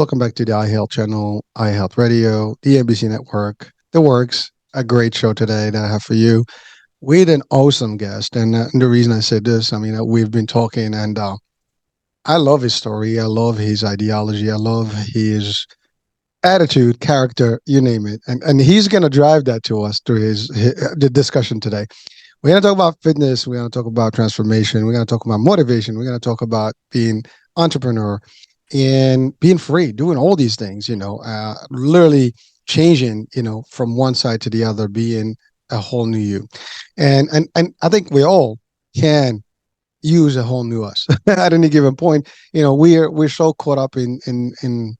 Welcome back to the iHealth channel, iHealth Radio, the NBC Network, The Works. A great show today that I have for you with an awesome guest. And the reason I say this, I mean, we've been talking, and I love his story. I love his ideology. I love his attitude, character, you name it. And he's going to drive that to us through the discussion today. We're going to talk about fitness. We're going to talk about transformation. We're going to talk about motivation. We're going to talk about being entrepreneur and being free, doing all these things, literally changing, from one side to the other, being a whole new you. And I think we all can use a whole new us at any given point. We're so caught up in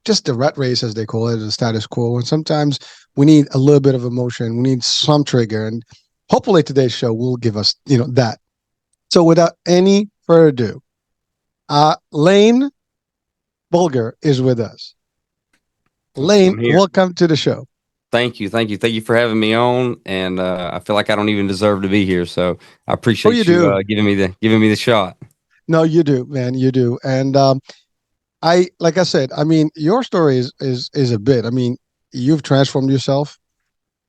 just the rat race, as they call it, the status quo. And sometimes we need a little bit of emotion. We need some trigger. And hopefully today's show will give us, that. So without any further ado, Lane Bulger is with us. Lane, welcome to the show. Thank you for having me on, and I feel like I don't even deserve to be here, so I appreciate you giving me the shot. No, you do, man, you do. And like I said, I mean, your story is a bit. I mean, you've transformed yourself,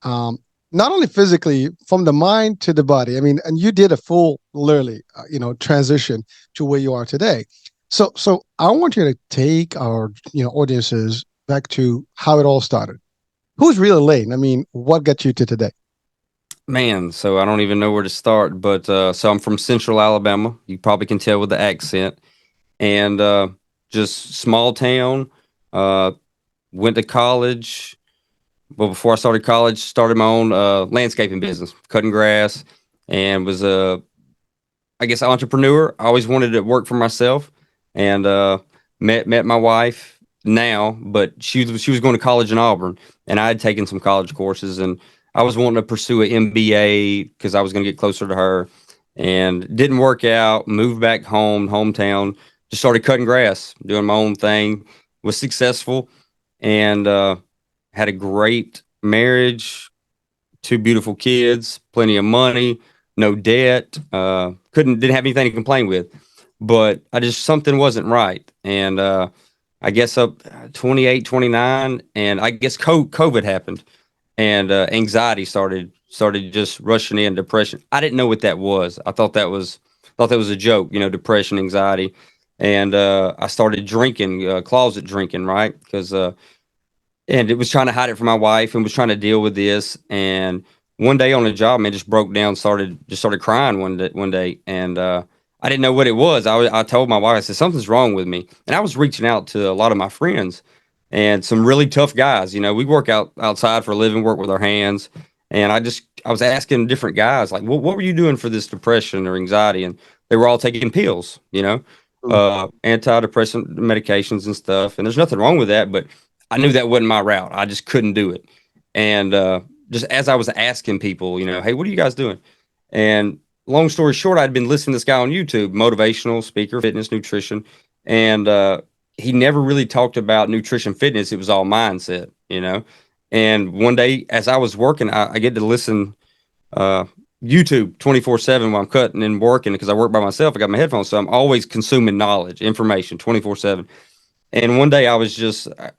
not only physically, from the mind to the body. I mean, and you did a full, literally, transition to where you are today. So I want you to take our audiences back to how it all started. Who's really Lane? I mean, what got you to today? Man, so I don't even know where to start, but so I'm from Central Alabama. You probably can tell with the accent, and just small town. Went to college. But before I started college, started my own landscaping business, cutting grass, and was I guess, entrepreneur. I always wanted to work for myself, and met my wife now, but she was going to college in Auburn, and I had taken some college courses, and I was wanting to pursue an MBA because I was going to get closer to her, and didn't work out. Moved back hometown, just started cutting grass, doing my own thing. Was successful, and had a great marriage, two beautiful kids, plenty of money, no debt. Didn't have anything to complain with, but something wasn't right. And I guess up 28, 29, and I guess COVID happened, and anxiety started just rushing in, depression. I didn't know what that was. I thought that was a joke, depression, anxiety. And I started drinking, closet drinking, right? Because and it was trying to hide it from my wife, and was trying to deal with this. And one day on the job, man, just broke down, started crying one day, and I didn't know what it was. I told my wife, I said, something's wrong with me. And I was reaching out to a lot of my friends and some really tough guys. We work outside for a living, work with our hands. And I was asking different guys, like, what were you doing for this depression or anxiety? And they were all taking pills, antidepressant medications and stuff. And there's nothing wrong with that, but I knew that wasn't my route. I just couldn't do it. And just as I was asking people, hey, what are you guys doing? And long story short, I'd been listening to this guy on YouTube, motivational speaker, fitness, nutrition. And he never really talked about nutrition, fitness. It was all mindset, And one day as I was working, I get to listen YouTube 24/7 while I'm cutting and working, because I work by myself. I got my headphones, so I'm always consuming knowledge, information 24/7. And one day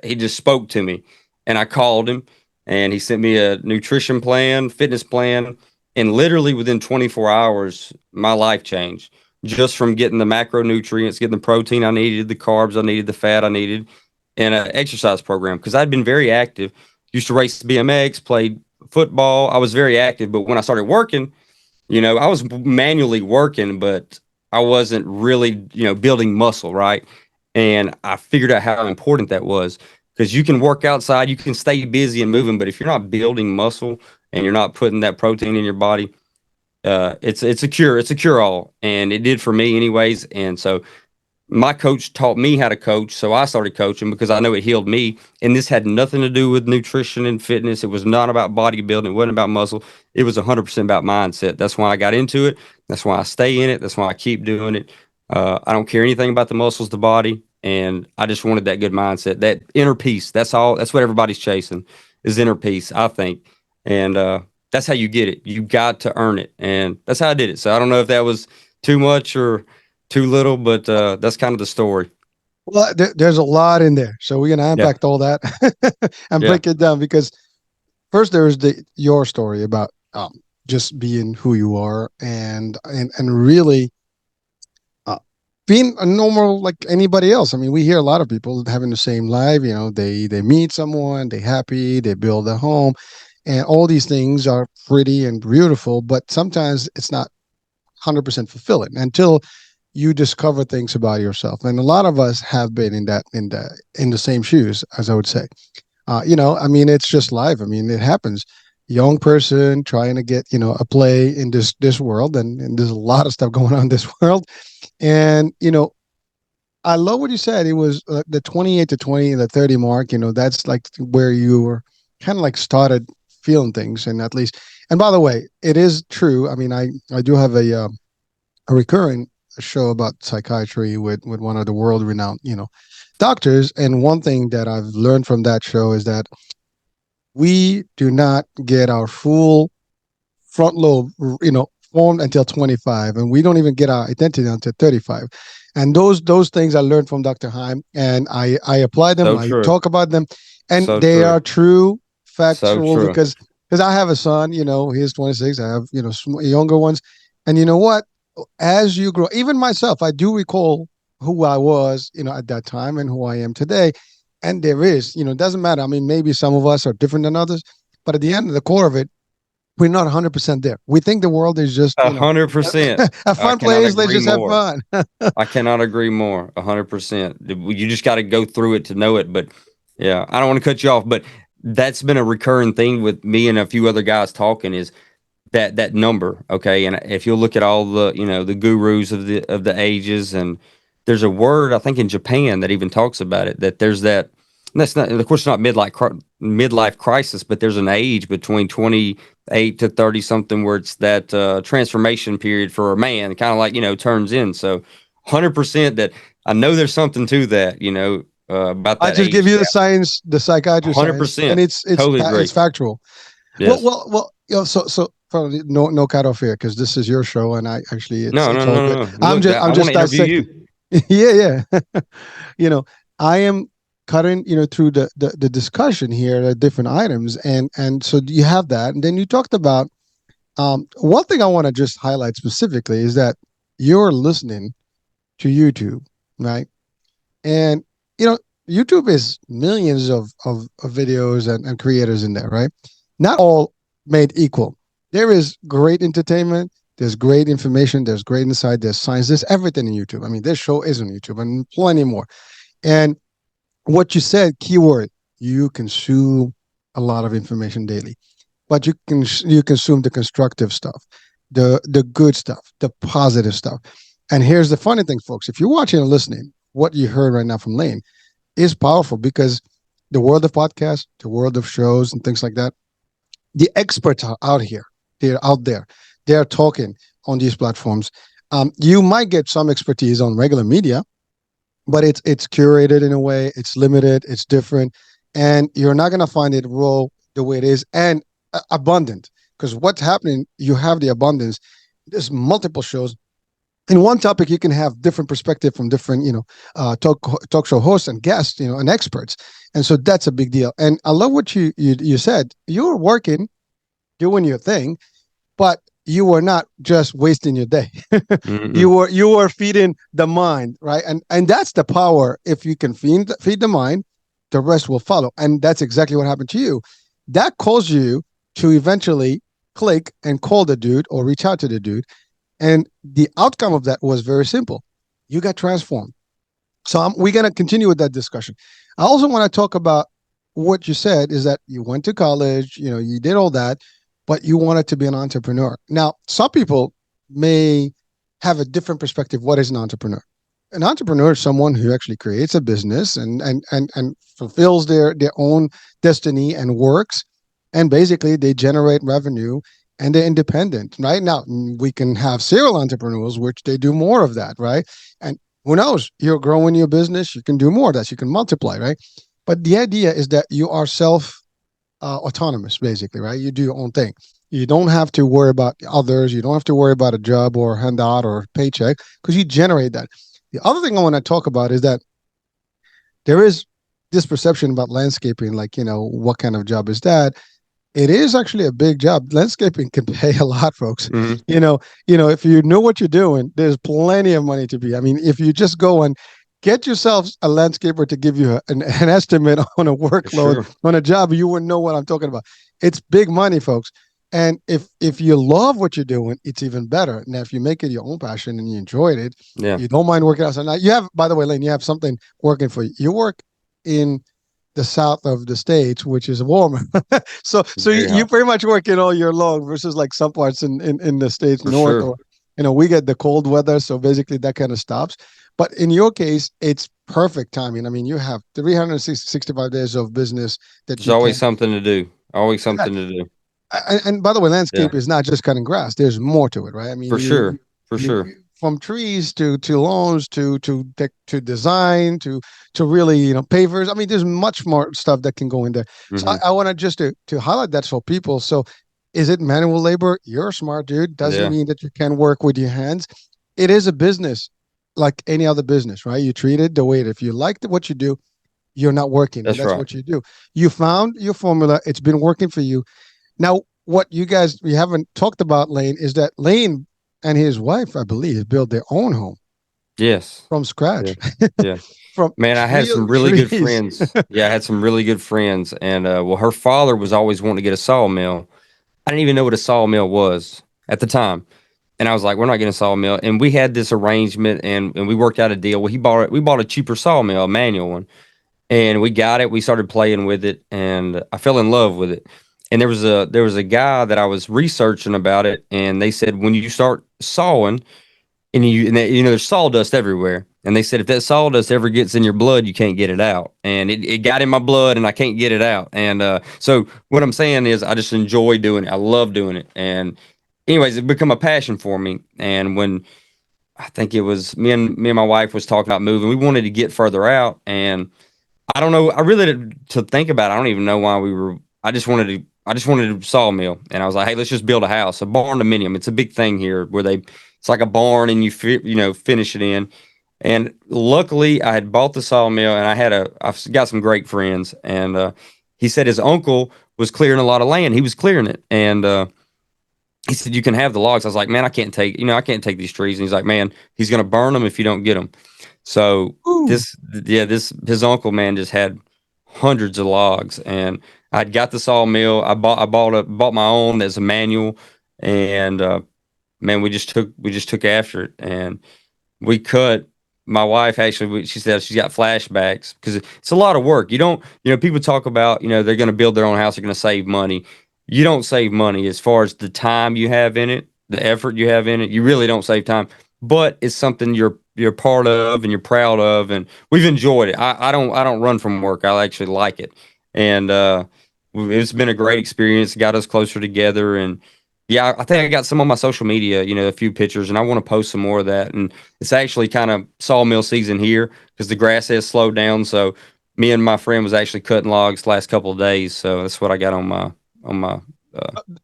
he just spoke to me, and I called him, and he sent me a nutrition plan, fitness plan. And literally within 24 hours, my life changed just from getting the macronutrients, getting the protein I needed, the carbs I needed, the fat I needed, and an exercise program. Because I'd been very active, used to race BMX, played football. I was very active. But when I started working, I was manually working, but I wasn't really, building muscle, right? And I figured out how important that was, because you can work outside, you can stay busy and moving, but if you're not building muscle and you're not putting that protein in your body, it's a cure all, and it did for me anyways. And so my coach taught me how to coach, so I started coaching because I know it healed me. And this had nothing to do with nutrition and fitness. It was not about bodybuilding. It wasn't about muscle. It was 100% about mindset. That's why I got into it. That's why I stay in it. That's why I keep doing it. I don't care anything about the muscles, the body. And I just wanted that good mindset, that inner peace. That's all. That's what everybody's chasing, is inner peace, I think. And that's how you get it. You got to earn it. And that's how I did it. So I don't know if that was too much or too little, but that's kind of the story. Well, there's a lot in there, so we're gonna Yeah. unpack all that and Yeah. break it down because first there's the your story about just being who you are and really uh, being a normal like anybody else. I mean, we hear a lot of people having the same life. You know, they meet someone, they happy, they build a home, and all these things are pretty and beautiful. But sometimes it's not 100% fulfilling until you discover things about yourself. And a lot of us have been in the same shoes, as I would say. I mean, it's just life. I mean, it happens. Young person trying to get a play in this world, and there's a lot of stuff going on in this world. And I love what you said. It was the 28 to 20, the 30 mark. That's like where you were kind of like started feeling things, and at least. And by the way, it is true. I mean, I do have a recurring show about psychiatry with one of the world renowned doctors, and one thing that I've learned from that show is that we do not get our full front lobe formed until 25, and we don't even get our identity until 35. And those things I learned from Dr. Heim, and I apply them, So I true. talk about them, and So they true. are true So factual true. because I have a son, he's 26. I have younger ones, and you know what, as you grow, even myself, I do recall who I was, at that time and who I am today. And there is, it doesn't matter. I mean, maybe some of us are different than others, but at the end of the core of it, we're not 100% there. We think the world is just, 100%. a I fun cannot place. Let's agree just have more. fun. I cannot agree more. 100%. You just got to go through it to know it. But yeah, I don't want to cut you off, but that's been a recurring thing with me and a few other guys talking is that number. Okay. And if you look at all the, the gurus of the ages, and there's a word, I think in Japan that even talks about it, that there's that, and that's not, of course, not midlife crisis, but there's an age between 28 to 30 something where it's that transformation period for a man, kind of like, turns in. So 100% that I know there's something to that, about I that just give age you the gap. science, the psychiatry science, and 100%. it's Totally it's agree. factual. Well, Yes. well, well. So probably no cut off here because this is your show, and I actually it's No, it's no, all no, good. no, no. I'm Look, just I I'm want just to interview dissecting. you. Yeah, yeah. you know, I am cutting through the discussion here, the different items, and so you have that, and then you talked about one thing I want to just highlight specifically is that you're listening to YouTube, right? And you know, YouTube is millions of videos and creators in there, right? Not all made equal. There is great entertainment, there's great information, there's great insight, there's science, there's everything in YouTube. I mean, this show is on YouTube and plenty more. And what you said, keyword, you consume a lot of information daily, but you consume the constructive stuff, the good stuff, the positive stuff. And here's the funny thing, folks: if you're watching and listening, what you heard right now from Lane is powerful because the world of podcasts, the world of shows, and things like that, the experts are out here. They're out there. They're talking on these platforms. You might get some expertise on regular media, but it's curated in a way. It's limited. It's different, and you're not gonna find it raw the way it is and abundant. Because what's happening, you have the abundance. There's multiple shows in one topic. You can have different perspective from different talk show hosts and guests, and experts, and so that's a big deal. And I love what you said. You were working, doing your thing, but you were not just wasting your day. Mm-mm. You were feeding the mind, right? And that's the power. If you can feed the mind, the rest will follow. And that's exactly what happened to you. That caused you to eventually click and call the dude or reach out to the dude. And the outcome of that was very simple. You got transformed. So we're going to continue with that discussion. I also want to talk about what you said is that you went to college, you did all that, but you wanted to be an entrepreneur. Now, some people may have a different perspective. What is an entrepreneur? An entrepreneur is someone who actually creates a business and fulfills their own destiny and works, and basically they generate revenue and they're independent. Right now, we can have serial entrepreneurs, which they do more of that, right? And who knows? You're growing your business, you can do more of that, you can multiply, right? But the idea is that you are self autonomous, basically, right? You do your own thing. You don't have to worry about others. You don't have to worry about a job or handout or paycheck because you generate that. The other thing I want to talk about is that there is this perception about landscaping, like, what kind of job is that? It is actually a big job. Landscaping can pay a lot, folks. Hmm. If you know what you're doing, there's plenty of money to be. I mean, if you just go and get yourself a landscaper to give you an estimate on a For workload sure. on a job, you wouldn't know what I'm talking about. It's big money, folks. And if you love what you're doing, it's even better. Now, if you make it your own passion and you enjoyed it, Yeah. you don't mind working outside. Now, you have, by the way, Lane, you have something working for you. You work in the south of the states, which is warmer. So Very you hot. pretty much work in all year long versus like some parts in the states For north, sure. or we get the cold weather, so basically that kind of stops. But in your case, it's perfect timing. I mean, you have 365 days of business that There's you always can. something to do. Always Yeah. something to do. And by the way, Yeah. landscape is not just cutting grass. There's more to it, right? I mean, For you sure. For you sure. from trees to lawns to design to really, pavers. I mean, there's much more stuff that can go in there. So Hmm. I want to just to highlight that for people. So is it manual labor? You're a smart dude. Doesn't Yeah. mean that you can work with your hands. It is a business like any other business, right? You treat it the way that if you like what you do, you're not working, and That's that's right. what you do. You found your formula. It's been working for you. Now, what we haven't talked about, Lane, is that Lane and his wife, I believe, built their own home Yes. from Yeah. scratch, Yeah. from Man, I had real some really good trees. friends. Yeah, I had some really good friends. And well, her father was always wanting to get a sawmill. I didn't even know what a sawmill was at the time. And I was like, we're not getting a sawmill. And we had this arrangement and we worked out a deal. Well, we bought a cheaper sawmill, a manual one. And we got it. We started playing with it and I fell in love with it. And there was a guy that I was researching about it, and they said when you start sawing, there's sawdust everywhere, and they said if that sawdust ever gets in your blood, you can't get it out, and it got in my blood and I can't get it out. And so what I'm saying is I just enjoy doing it. I love doing it. And anyways, it become a passion for me. And when I think it was me and my wife was talking about moving, we wanted to get further out. And I don't know, I really did, to think about it, I don't even know why we were. I just wanted a sawmill, and I was like, hey, let's just build a house, a barn dominium. It's a big thing here where it's like a barn, and finish it in. And luckily, I had bought the sawmill, and I've got some great friends, and he said his uncle was clearing a lot of land. He was clearing it, and he said you can have the logs. I was like, man, I can't take these trees. And he's like, man, he's gonna burn them if you don't get them. So Ooh, this his uncle, man, just had hundreds of logs, and I'd got the sawmill. I bought my own as a manual, and man, we just took after it, and we cut. My wife actually, she said she's got flashbacks because it's a lot of work. You don't, people talk about, they're going to build their own house, they're going to save money. You don't save money as far as the time you have in it, the effort you have in it. You really don't save time, but it's something you're part of and you're proud of, and we've enjoyed it. I don't run from work. I actually like it, and it's been a great experience. Got us closer together, and yeah, I think I got some on my social media, a few pictures, and I want to post some more of that. And it's actually kind of sawmill season here because the grass has slowed down. So me and my friend was actually cutting logs last couple of days. So that's what I got on my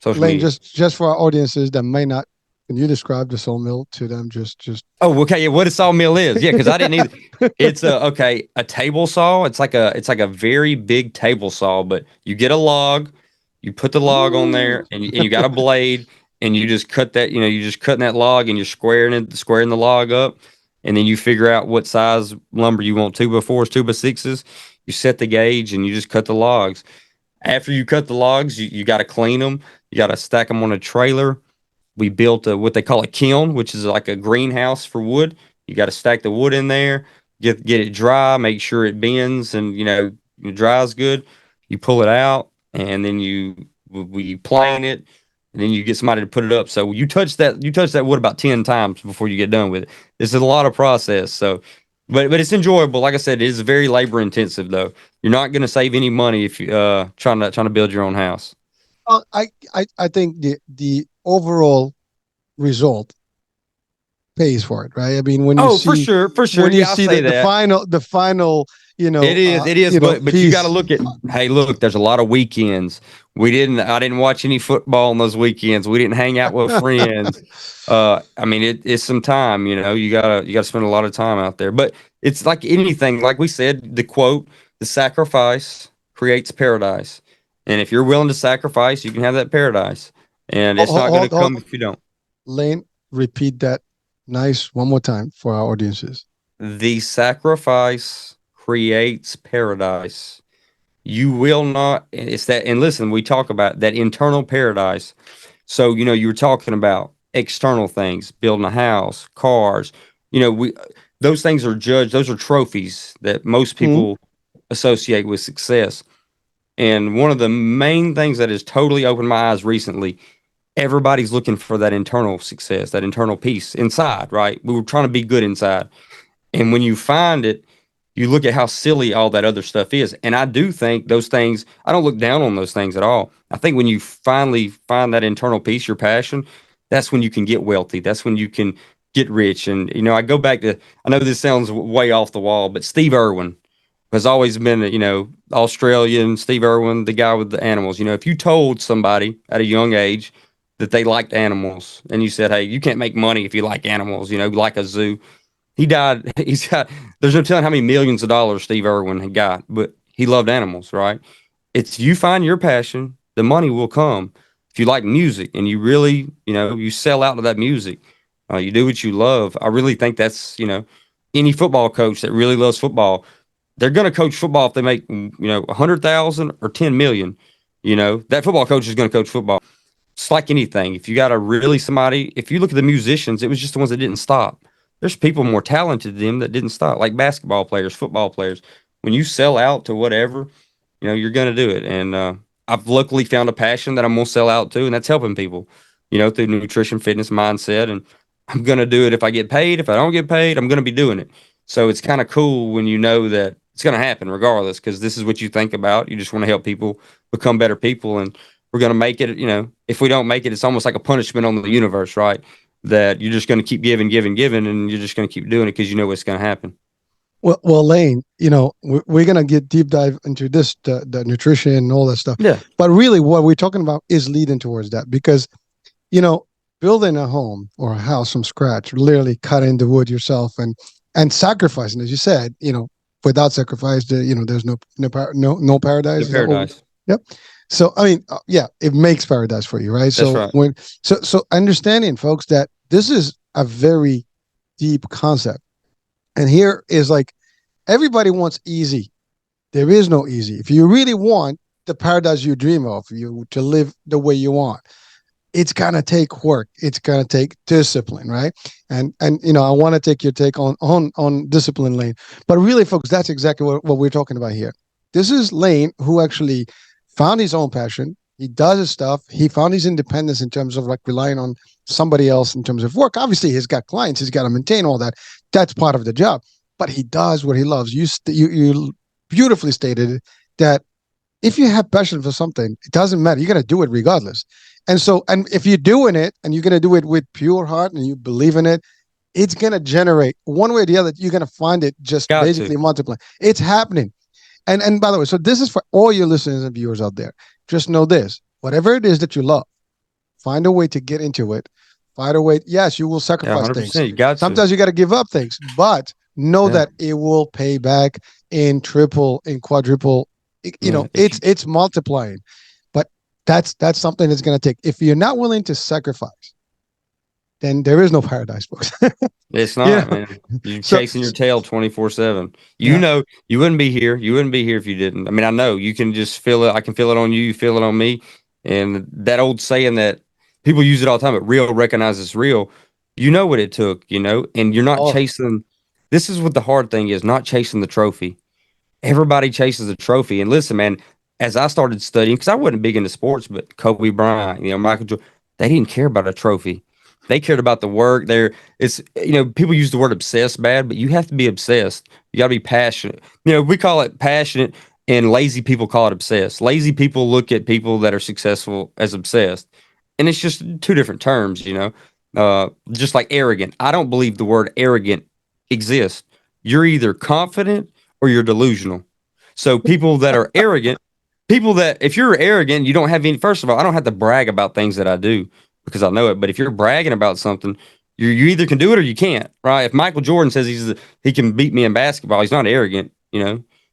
social Lane, media. just for our audiences that may not, can you describe the sawmill to them? Just. Oh, okay. Yeah, what a sawmill is? Yeah, because I didn't either. It's a table saw. It's like a very big table saw, but you get a log, you put the log on Ooh. there, and you got a blade, and you just cut that. You're just cutting that log, and you're squaring the log up, and then you figure out what size lumber you want: 2x4s, 2x6s. You set the gauge, and you just cut the logs. After you cut the logs, you got to clean them. You got to stack them on a trailer. We built what they call a kiln, which is like a greenhouse for wood. You got to stack the wood in there, get it dry, make sure it bends and it dries good. You pull it out, and then we plane it, and then you get somebody to put it up. So you touch that wood about 10 times before you get done with it. It's a lot of process. So, but it's enjoyable. Like I said, it is very labor intensive though. You're not going to save any money if you trying to build your own house. I think the overall result pays for it, right? I mean, when you Oh, for see sure, for sure. when you Yeah, I'll see say the that. final, It is, but you got to piece. look at. Hey, look, there's a lot of weekends. I didn't watch any football on those weekends. We didn't hang out with friends. I mean, it's some time. You gotta spend a lot of time out there. But it's like anything, like we said, the quote, the sacrifice creates paradise. And if you're willing to sacrifice, you can have that paradise. And it's not going to Hold come if you don't. Lane, repeat that nice one more time for our audiences. The sacrifice creates paradise. You will not, it's that, and listen, we talk about that internal paradise. So, you were talking about external things, building a house, cars, we, those things are judged, those are trophies that most Hmm. people associate with success. And one of the main things that has totally opened my eyes recently, everybody's looking for that internal success, that internal peace inside, right? We were trying to be good inside. And when you find it, you look at how silly all that other stuff is. And I do think those things, I don't look down on those things at all. I think when you finally find that internal peace, your passion, that's when you can get wealthy. That's when you can get rich. And, I go back to, I know this sounds way off the wall, but Steve Irwin has always been, Australian, Steve Irwin, the guy with the animals. If you told somebody at a young age that they liked animals and you said, hey, you can't make money if you like animals, like a zoo, he died. He's got, there's no telling how many millions of dollars Steve Irwin had got, but he loved animals, right? It's you find your passion, the money will come. If you like music and you really, you sell out to that music, you do what you love. I really think that's, any football coach that really loves football, they're going to coach football if they make, 100,000 or 10 million. That football coach is going to coach football. It's like anything. If you got a really somebody, if you look at the musicians, it was just the ones that didn't stop. There's people more talented than them that didn't stop, like basketball players, football players. When you sell out to whatever, you're going to do it. And I've luckily found a passion that I'm going to sell out to, and that's helping people, through nutrition, fitness, mindset. And I'm going to do it if I get paid. If I don't get paid, I'm going to be doing it. So it's kind of cool when you know that it's going to happen regardless, because this is what you think about. You just want to help people become better people. And we're going to make it, if we don't make it, it's almost like a punishment on the universe, right? That you're just going to keep giving, giving, giving, and you're just going to keep doing it because you know what's going to happen. Well, Lane, we're gonna get deep dive into this, the nutrition and all that stuff. Yeah. But really, what we're talking about is leading towards that because, you know, building a home or a house from scratch, literally cutting the wood yourself and sacrificing, as you said, without sacrifice, there's no paradise. The Is that what paradise. yep. So I mean, yeah, it makes paradise for you, right? That's So right. so understanding, folks, that this is a very deep concept, and here is like everybody wants easy. There is no easy. If you really want the paradise you dream of, you to live the way you want, it's gonna take work. It's gonna take discipline, right? And I want to take your take on discipline, Lane. But really, folks, that's exactly what we're talking about here. This is Lane who actually found his own passion. He does his stuff. He found his independence in terms of like relying on somebody else in terms of work. Obviously, he's got clients. He's got to maintain all that. That's part of the job. But he does what he loves. You beautifully stated that if you have passion for something, it doesn't matter. You're gonna do it regardless. And if you're doing it and you're gonna do it with pure heart and you believe in it, it's gonna generate one way or the other. You're gonna find it just Got to. basically multiplying. It's happening. And by the way, so this is for all your listeners and viewers out there. Just know this: whatever it is that you love, find a way to get into it. Find a way. Yes, you will Yeah, sacrifice things. 100%. You got to. Sometimes you got to give up things, but know Yeah. that it will pay back in triple, in quadruple. Yeah. If you, It's multiplying. But that's something that's going to take. If you're not willing to sacrifice, then there is no paradise, folks. it's Yeah. not, man. You're So chasing your tail 24/7. yeah. You wouldn't be here. You wouldn't be here if you didn't. I mean, I know you can just feel it. I can feel it on you. You feel it on me. And that old saying that people use it all the time, but real recognizes real. You know what it took, and you're not Oh, chasing. This is what the hard thing is, not chasing the trophy. Everybody chases a trophy. And listen, man, as I started studying, because I wasn't big into sports, but Kobe Bryant, Michael Jordan, they didn't care about a trophy. They cared about the work. It's people use the word obsessed bad, but you have to be obsessed. You got to be passionate. We call it passionate, and lazy people call it obsessed. Lazy people look at people that are successful as obsessed, and it's just two different terms. Just like arrogant. I don't believe the word arrogant exists. You're either confident or you're delusional. So people that are arrogant, people that if you're arrogant, you don't have any. First of all, I don't have to brag about things that I do because I know it. But if you're bragging about something, You either can do it or you can't, right? If Michael Jordan says he can beat me in basketball, he's not arrogant,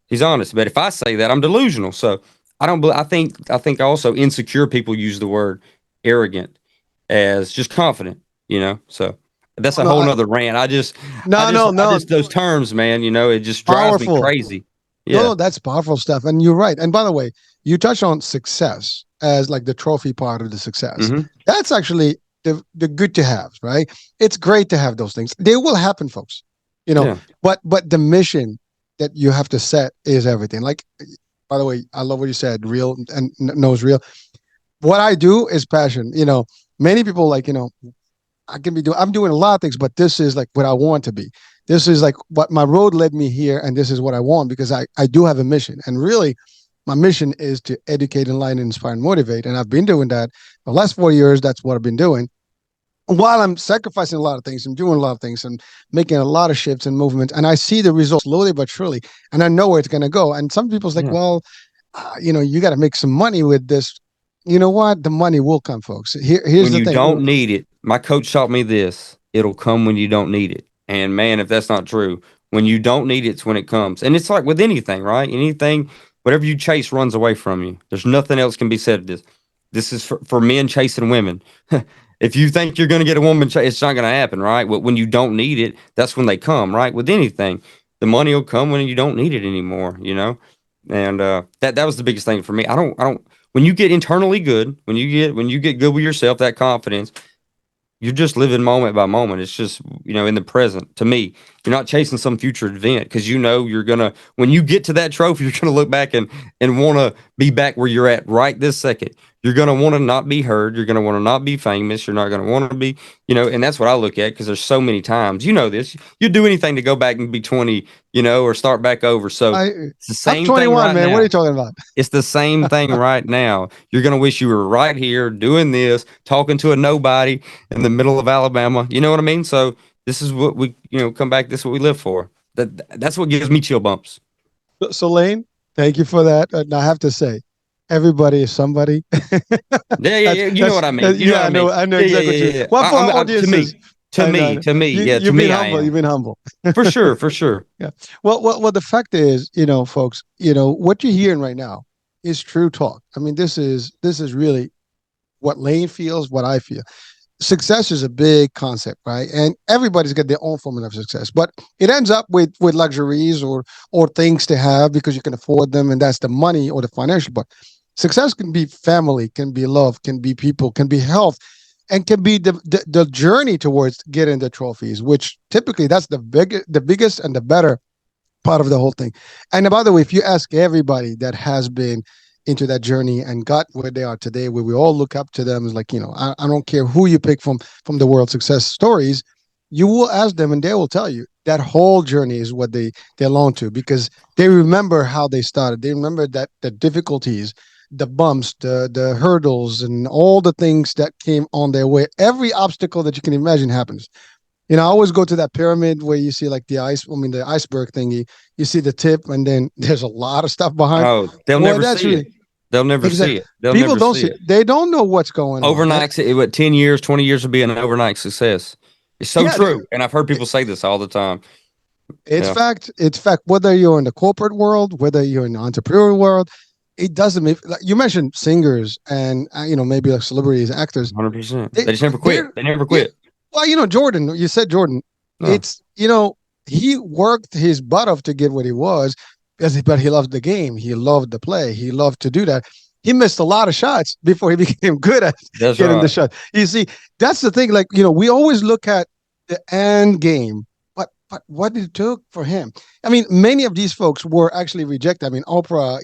he's honest. But if I say that, I'm delusional. So I don't. I think also insecure people use the word arrogant as just confident, So that's No, a no, whole nother rant. no, no, I no. just those terms, man. It just drives me Powerful. crazy. No, Yeah. no, that's powerful stuff. And you're right. And by the way, you touch on success as like the trophy part of the success. Hmm. That's actually the good to have, right? It's great to have those things. They will happen, folks. You know, Yeah. but the mission that you have to set is everything. Like, by the way, I love what you said, real and knows real. What I do is passion. Many people like, I'm doing a lot of things, but this is like what I want to be. This is like what my road led me here, and this is what I want because I do have a mission. And really, my mission is to educate, enlighten, inspire, and motivate. And I've been doing that the last 4 years. That's what I've been doing. While I'm sacrificing a lot of things and doing a lot of things and making a lot of shifts and movements, and I see the results slowly but surely, and I know where it's going to go. And some people's like, Yeah. well, you got to make some money with this. You know what? The money will come, folks. Here's When the you thing. don't need it, my coach taught me this: it'll come when you don't need it. And man, if that's not true, when you don't need it's when it comes. And it's like with anything, right? Anything, whatever you chase runs away from you. There's nothing else can be said of this. This is for men chasing women. If you think you're going to get a woman, it's not going to happen, right? When you don't need it, that's when they come, right? With anything, the money will come when you don't need it anymore. And that was the biggest thing for me. I don't. When you get internally good, when you get good with yourself, that confidence, you're just living moment by moment. It's just, in the present. To me, you're not chasing some future event because you're gonna, when you get to that trophy, you're gonna look back and want to be back where you're at right this second. You're gonna want to not be heard. You're gonna want to not be famous. You're not gonna want to be, and that's what I look at because there's so many times, this, you'd do anything to go back and be 20, or start back over. So I it's the I'm same thing 21, right man. What are you now. talking about? It's the same thing right now. You're going to wish you were right here doing this, talking to a nobody in the middle of Alabama. You know what I mean? So this is what we, come back. This is what we live for. That's what gives me chill bumps. So, Lane, thank you for that. And I have to say, everybody is somebody. Yeah, yeah, that's yeah. You know what I mean. You know what yeah. I mean. I know Yeah, yeah, exactly what yeah, you. yeah, yeah. Well, for our To audiences, me, to I know, me, to me, yeah, to you've been me, I humble. You've am been humble. for sure, for sure. Yeah. Well, the fact is, folks, what you're hearing right now is true talk. I mean, this is really what Lane feels, what I feel. Success is a big concept, right? And everybody's got their own formula of success, but it ends up with luxuries or things to have because you can afford them, and that's the money or the financial. But success can be family, can be love, can be people, can be health, and can be the journey towards getting the trophies, which typically that's the biggest and the better part of the whole thing. And by the way, if you ask everybody that has been into that journey and got where they are today, where we all look up to them, is like, I don't care who you pick from the world success stories, you will ask them and they will tell you that whole journey is what they long to because they remember how they started. They remember that the difficulties, the bumps, the hurdles, and all the things that came on their way. Every obstacle that you can imagine happens. I always go to that pyramid where you see like the iceberg thingy. You see the tip, and then there's a lot of stuff behind. Oh, they'll Boy, never that's see it. really They'll never see exactly. it. They'll People never don't see see. it. They don't know what's going on. Overnight, what 10 years, 20 years will be an overnight success. It's so Yeah, true. And I've heard people say this all the time. it's Yeah. fact. It's fact. Whether you're in the corporate world, whether you're in the entrepreneurial world, it doesn't make. Like you mentioned singers and maybe like celebrities, actors. 100%. They They just never quit. they're They never yeah. quit. Well, Jordan. You said Jordan. No. It's he worked his butt off to get what he was, but he loved the game. He loved the play. He loved to do that. He missed a lot of shots before he became good at That's getting the right. shot. You see, that's the thing. Like we always look at the end game, but what it took for him. I mean, many of these folks were actually rejected. I mean, Oprah.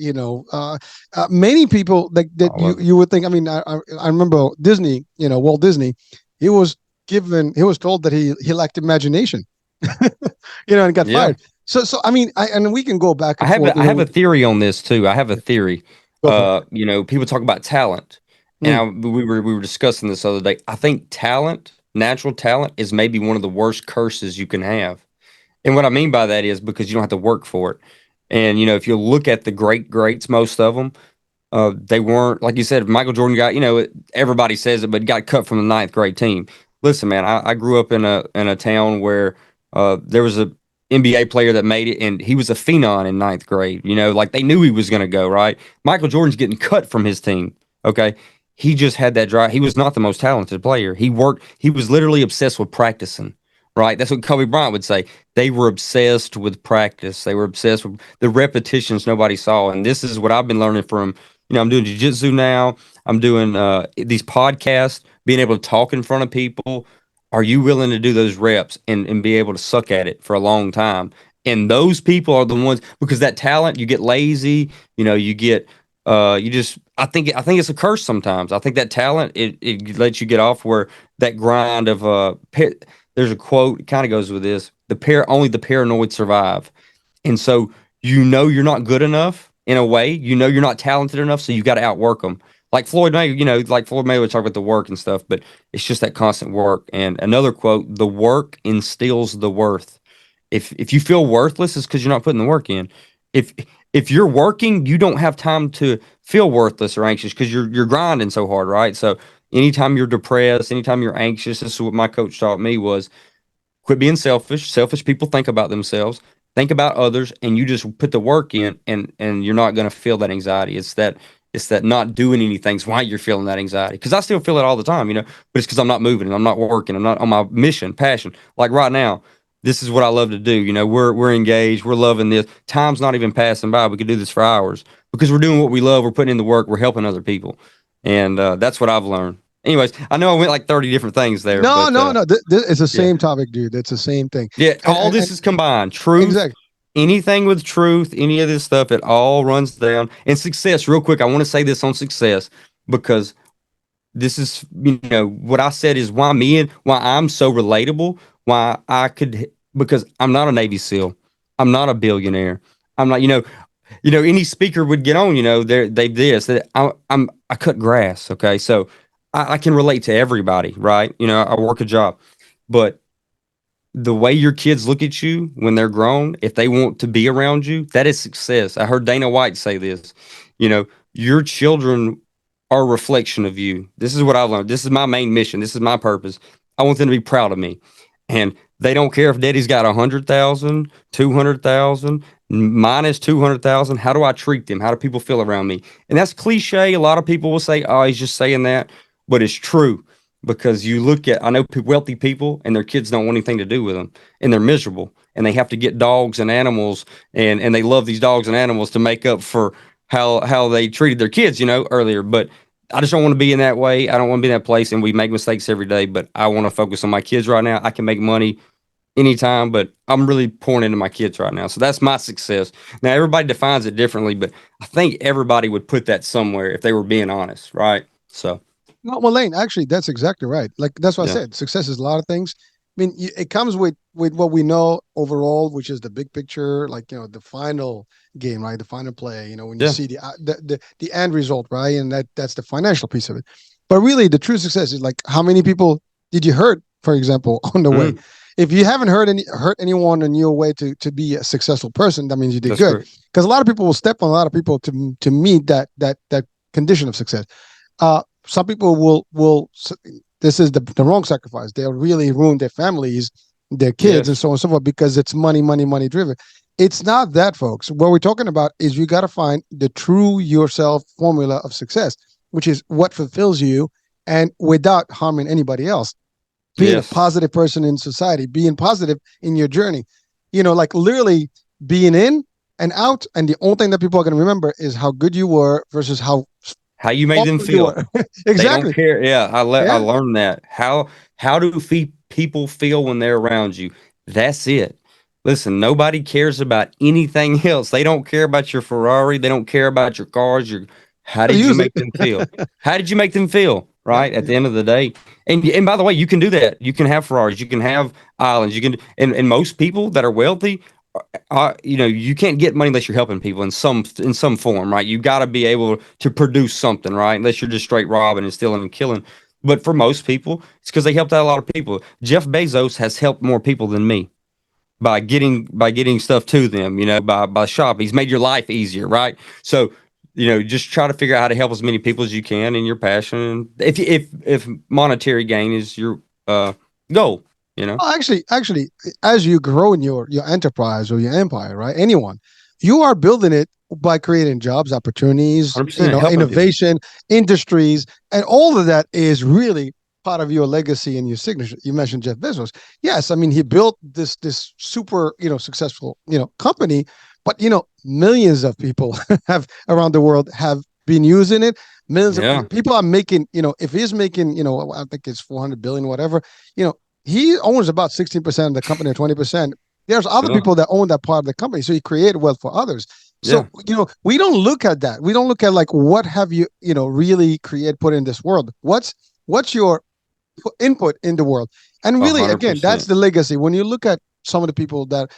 Many people like that. All You of it. you would think. I mean, I remember Disney. Walt Disney. He was He was told that he lacked imagination. And got Yeah. fired. So I mean, and we can go back I and have forth. a, I have a theory on this too. I have a theory. Go for it. People talk about talent, and Mm. we were discussing this the other day. I think talent, natural talent, is maybe one of the worst curses you can have. And what I mean by that is because you don't have to work for it. And if you look at the greats, most of them, they weren't like you said. Michael Jordan got, everybody says it, but got cut from the ninth grade team. listen, man, I grew up in a town where there was a NBA player that made it, and he was a phenom in ninth grade. You know, like they knew he was going to go right. Michael Jordan's getting cut from his team. Okay, he just had that drive. He was not the most talented player. He worked. He was literally obsessed with practicing. Right, that's what Kobe Bryant would say. They were obsessed with practice. They were obsessed with the repetitions nobody saw. And this is what I've been learning from. You know, I'm doing jiu-jitsu now. I'm doing these podcasts, being able to talk in front of people. Are you willing to do those reps and be able to suck at it for a long time? And those people are the ones, because that talent, you get lazy, you know, you get you just I think it's a curse sometimes. I think that talent it lets you get off where that grind of there's a quote, it kind of goes with this. Only the paranoid survive. And so you know you're not good enough in a way. You know you're not talented enough, so you got to outwork them. Like Floyd May, you know, like Floyd May would talk about the work and stuff, but it's just that constant work. And another quote: "The work instills the worth." If you feel worthless, it's because you're not putting the work in. If if you're working, you don't have time to feel worthless or anxious because you're grinding so hard, right? So anytime you're depressed, anytime you're anxious, this is what my coach taught me was quit being selfish. Selfish people think about themselves, think about others, and you just put the work in, and you're not going to feel that anxiety. It's that not doing anything's why you're feeling that anxiety. Because I still feel it all the time, you know, but it's because I'm not moving and I'm not working. I'm not on my mission, passion. Like right now, this is what I love to do. You know, we're engaged, we're loving this. Time's not even passing by. We could do this for hours because we're doing what we love. We're putting in the work. We're helping other people, and that's what I've learned. Anyways, I know I went like 30 different things there, No, but no, no. It's the yeah. same topic, dude. It's the same thing. Yeah, all this And is combined. Truth, exactly. anything with truth, any of this stuff, it all runs down. And success, real quick, I want to say this on success because this is, you know, what I said is why me and why I'm so relatable, why I could, because I'm not a Navy SEAL. I'm not a billionaire. I'm not, any speaker would get on, you know, they this, that I cut grass. Okay. So I can relate to everybody, right? You know, I work a job, but the way your kids look at you when they're grown, if they want to be around you, that is success. I heard Dana White say this. You know, your children are a reflection of you. This is what I've learned. This is my main mission. This is my purpose. I want them to be proud of me. And they don't care if daddy's got 100,000, 200,000, minus 200,000. How do I treat them? How do people feel around me? And that's cliche. A lot of people will say, oh, he's just saying that, but it's true because you look at, I know wealthy people and their kids don't want anything to do with them and they're miserable and they have to get dogs and animals and they love these dogs and animals to make up for how they treated their kids, you know, earlier. But I just don't want to be in that way. I don't want to be in that place. And we make mistakes every day, but I want to focus on my kids right now. I can make money anytime, but I'm really pouring into my kids right now. So that's my success. Now, everybody defines it differently, but I think everybody would put that somewhere if they were being honest, right? So, No, well, Lane, actually, that's exactly right. Like that's what I yeah. said. Success is a lot of things. I mean, it comes with what we know overall, which is the big picture, like the final game, right? The final play. You know, when you Yeah. see the end result, right? And that's the financial piece of it. But really, the true success is like how many people did you hurt, for example, on the way? Mm, If you haven't hurt anyone on your way to be a successful person, that means you did that's good. great. Because a lot of people will step on a lot of people to meet that condition of success. Some people will this is the wrong sacrifice. They'll really ruin their families, their kids, and Yes. so on and so forth because it's money, money, money driven. It's not that, folks. What we're talking about is you got to find the true yourself formula of success, which is what fulfills you and without harming anybody else. Being a Yes. positive person in society, being positive in your journey, like literally being in and out. And the only thing that people are going to remember is how good you were versus how How you made them awful you feel. were. They don't Exactly. care. Yeah, I Yeah. learned that. How do people feel when they're around you? That's it. Listen, nobody cares about anything else. They don't care about your Ferrari. They don't care about your cars. How How to did you use it. make them feel? How did you make them feel? Yeah. Right at the end of the day, and by the way, you can do that. You can have Ferraris. You can have islands. You can, and most people that are wealthy you can't get money unless you're helping people in some form, right? You got to be able to produce something, right? Unless you're just straight robbing and stealing and killing. But for most people, it's because they helped out a lot of people. Jeff Bezos has helped more people than me by getting stuff to them, by shop. He's made your life easier, right? So, just try to figure out how to help as many people as you can in your passion. If monetary gain is uh, goal. You know, Oh, actually, as you grow in your enterprise or your empire, right? Anyone, you are building it by creating jobs, opportunities, 100% helping people. innovation, industries, and all of that is really part of your legacy and your signature. You mentioned Jeff Bezos. Yes, I mean he built this super successful company, but millions of people have around the world have been using it. Millions of Yeah, people are making if he's making I think it's 400 billion whatever you know he owns about 16% of the company or 20%. There's other yeah, people that own that part of the company. So he created wealth for others. yeah. So, we don't look at that. We don't look at like what have you, really put in this world? What's your input in the world? And A really, hundred again, that's percent. the legacy. When you look at some of the people that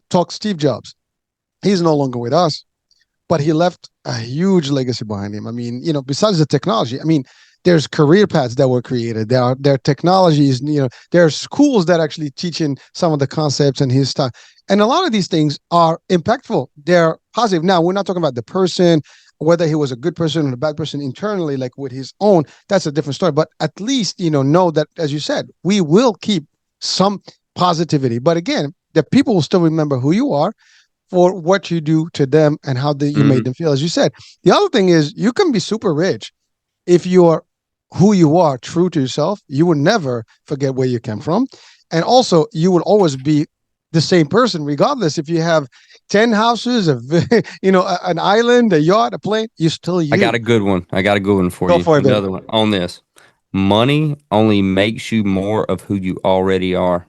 talk Steve Jobs, he's no longer with us, but he left a huge legacy behind him. I mean, besides the technology, I mean, there's career paths that were created. There are technologies. There are schools that actually teaching some of the concepts and his stuff. And a lot of these things are impactful. They're positive. Now, we're not talking about the person, whether he was a good person or a bad person internally, like with his own. That's a different story. But at least know that, as you said, we will keep some positivity. But again, the people will still remember who you are for what you do to them and how you made Hmm. them feel. As you said, the other thing is you can be super rich if you're who you are, true to yourself. You will never forget where you came from, and also you will always be the same person, regardless if you have 10 houses, an island, a yacht, a plane. You're still I got you. a good one. I got a good one for Go you. for it, baby. Another one on this. Money only makes you more of who you already are.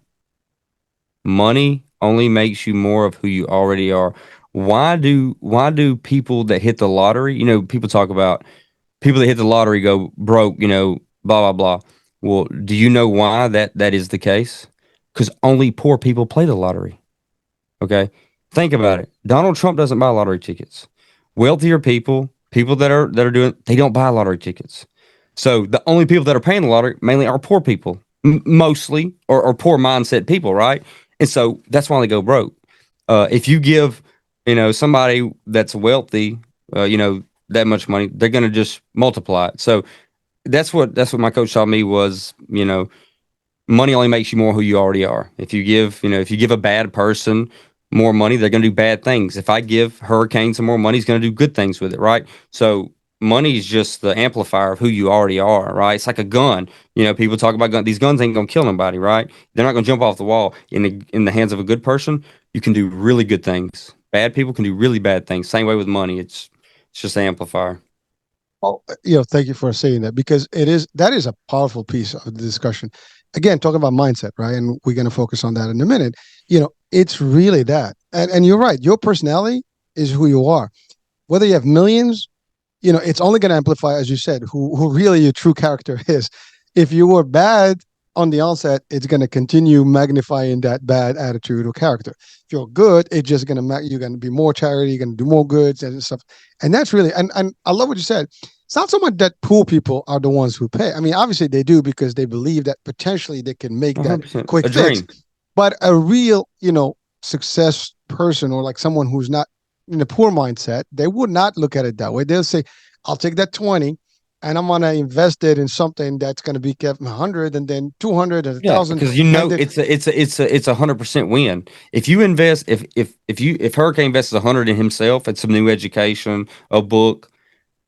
Money only makes you more of who you already are. Why do people that hit the lottery, people talk about people that hit the lottery go broke, blah blah blah. Well, do you know why that is the case? Because only poor people play the lottery. Okay. Think about it. Donald Trump doesn't buy lottery tickets. Wealthier people, people that are doing, they don't buy lottery tickets. So the only people that are paying the lottery mainly are poor people, mostly, or poor mindset people, right? And so that's why they go broke. If you give, somebody that's wealthy, that much money, they're going to just multiply it. So that's what my coach taught me was, money only makes you more who you already are. If you give a bad person more money, they're going to do bad things. If I give Hurricane some more money, he's going to do good things with it, right? So money is just the amplifier of who you already are, right? It's like a gun. People talk about guns. These guns ain't going to kill nobody, right? They're not going to jump off the wall. In the hands of a good person, you can do really good things. Bad people can do really bad things. Same way with money. It's just an amplifier. Well, thank you for saying that because that is a powerful piece of the discussion. Again, talking about mindset, right? And we're going to focus on that in a minute. It's really that, and you're right. Your personality is who you are. Whether you have millions, it's only going to amplify, as you said, who really your true character is. If you were bad on the onset, it's going to continue magnifying that bad attitude or character. If you're good, it's just going to you're going to be more charity, you're going to do more goods and stuff. And that's really and I love what you said. It's not so much that poor people are the ones who pay. I mean, obviously they do because they believe that potentially they can make that 100%. quick A fix. dream. But a real, success person or like someone who's not in a poor mindset, they would not look at it that way. They'll say, I'll take that 20 and I'm gonna invest it in something that's gonna be kept 100 and then 200 and a Yeah, thousand. because And then it's a 100% win. If you invest, if Hurricane invests 100 in himself at some new education, a book,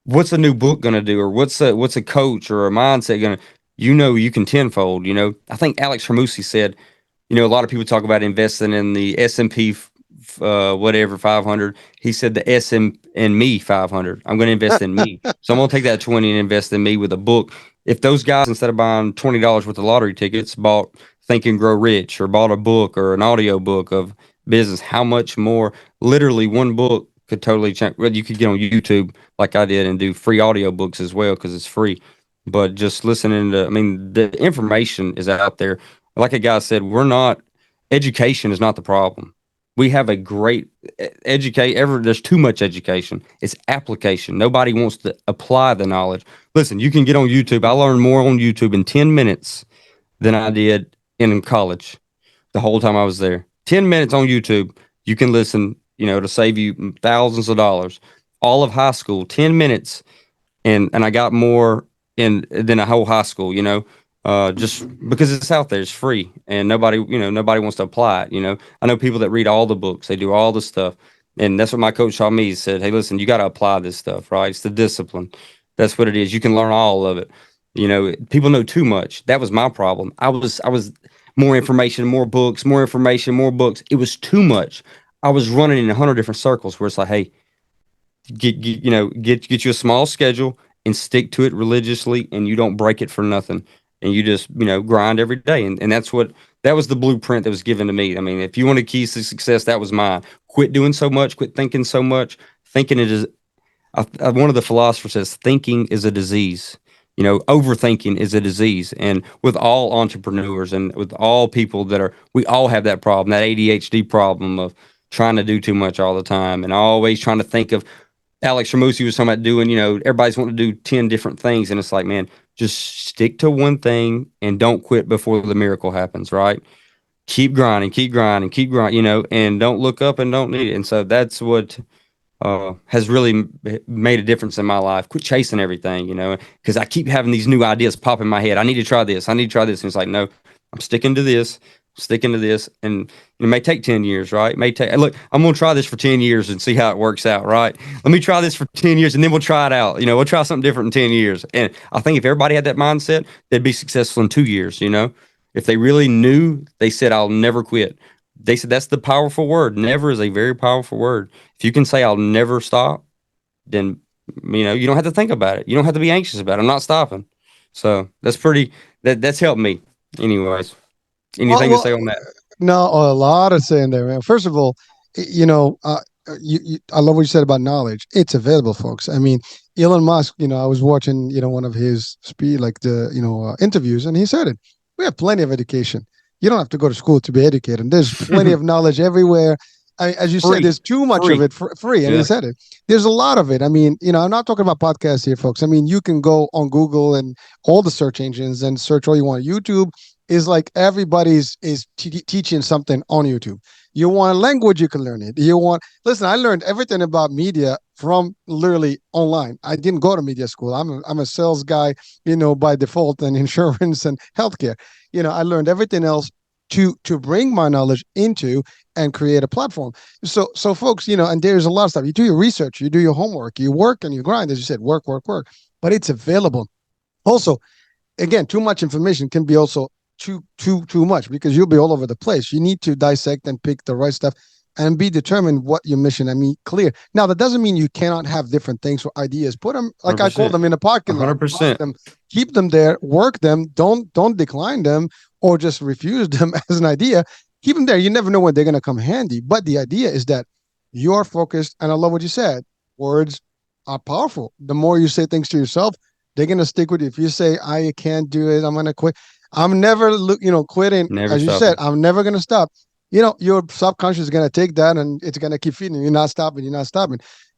what's a new book gonna do, or what's a coach or a mindset gonna, you can tenfold. I think Alex Hermosi said, a lot of people talk about investing in the S&P, whatever 500. He said the SM and me 500. I'm going to invest in me. So I'm going to take that 20 and invest in me with a book. If those guys, instead of buying $20 worth of lottery tickets, bought Think and Grow Rich or bought a book or an audio book of business, how much more? Literally, one book could totally change. Well, you could get on YouTube like I did and do free audio books as well because it's free. But just listening to, I mean, the information is out there. Like a guy said, education is not the problem. We have a great educate ever there's too much education. It's application. Nobody wants to apply the knowledge. Listen, you can get on YouTube. I learned more on YouTube in 10 minutes than I did in college the whole time I was there. 10 minutes on YouTube, you can listen, to save you thousands of dollars. All of high school, 10 minutes, and I got more in than a whole high school. just because it's out there, it's free, and nobody wants to apply it. I know people that read all the books, they do all the stuff, and that's what my coach taught me. He said, "Hey, listen, you got to apply this stuff, right? It's the discipline. That's what it is. You can learn all of it. People know too much. That was my problem. I was more information, more books, more information, more books. It was too much. I was running in 100 different circles where it's like, hey, get you a small schedule and stick to it religiously, and you don't break it for nothing, and you just grind every day, and that was the blueprint that was given to me. I mean, if you want a keys to success, that was mine. Quit doing so much, quit thinking so much. Thinking it is one of the philosophers says thinking is a disease. Overthinking is a disease, and with all entrepreneurs and with all people we all have that problem, that ADHD problem of trying to do too much all the time and always trying to think of. Alex Ramusi was talking about doing, everybody's wanting to do 10 different things. And it's like, man, just stick to one thing and don't quit before the miracle happens, right? Keep grinding, keep grinding, keep grinding, and don't look up and don't need it. And so that's what has really made a difference in my life. Quit chasing everything, because I keep having these new ideas pop in my head. I need to try this. I need to try this. And it's like, no, I'm sticking to this. Sticking to this, and it may take 10 years, right? It may take, look, I'm going to try this for 10 years and see how it works out, right? Let me try this for 10 years and then we'll try it out. We'll try something different in 10 years. And I think if everybody had that mindset, they'd be successful in 2 years, if they really knew, they said, I'll never quit. They said, that's the powerful word. Never is a very powerful word. If you can say, I'll never stop, then, you don't have to think about it. You don't have to be anxious about it. I'm not stopping. So that's helped me anyways. Anything to say on that? No, a lot of saying there, man. First of all, I love what you said about knowledge. It's available, folks. I mean, Elon Musk. I was watching, one of his interviews, and he said it. We have plenty of education. You don't have to go to school to be educated. And there's plenty of knowledge everywhere. As you said, there's too much of it for free, and he said it. There's a lot of it. I mean, I'm not talking about podcasts here, folks. I mean, you can go on Google and all the search engines and search all you want. YouTube is like everybody's teaching something on YouTube. You want a language, you can learn it. Listen, I learned everything about media from literally online. I didn't go to media school. I'm a sales guy, by default, and insurance and healthcare. I learned everything else to bring my knowledge into and create a platform. So folks, and there's a lot of stuff. You do your research, you do your homework, you work and you grind, as you said, work, but it's available. Also, again, too much information can be also too much, because you'll be all over the place. You need to dissect and pick the right stuff and be determined what your mission. I mean, clear. Now, that doesn't mean you cannot have different things or ideas. Put them, like 100%. I call them, in the parking lot. 100%. Keep them there, work them. Don't decline them or just refuse them as an idea. Keep them there. You never know when they're going to come handy. But the idea is that you're focused, and I love what you said. Words are powerful. The more you say things to yourself, they're going to stick with you. If you say, I can't do it, I'm going to quit. I'm never, quitting. Never as you stopping. said, I'm never going to stop. Your subconscious is going to take that and it's going to keep feeding you. You're not stopping.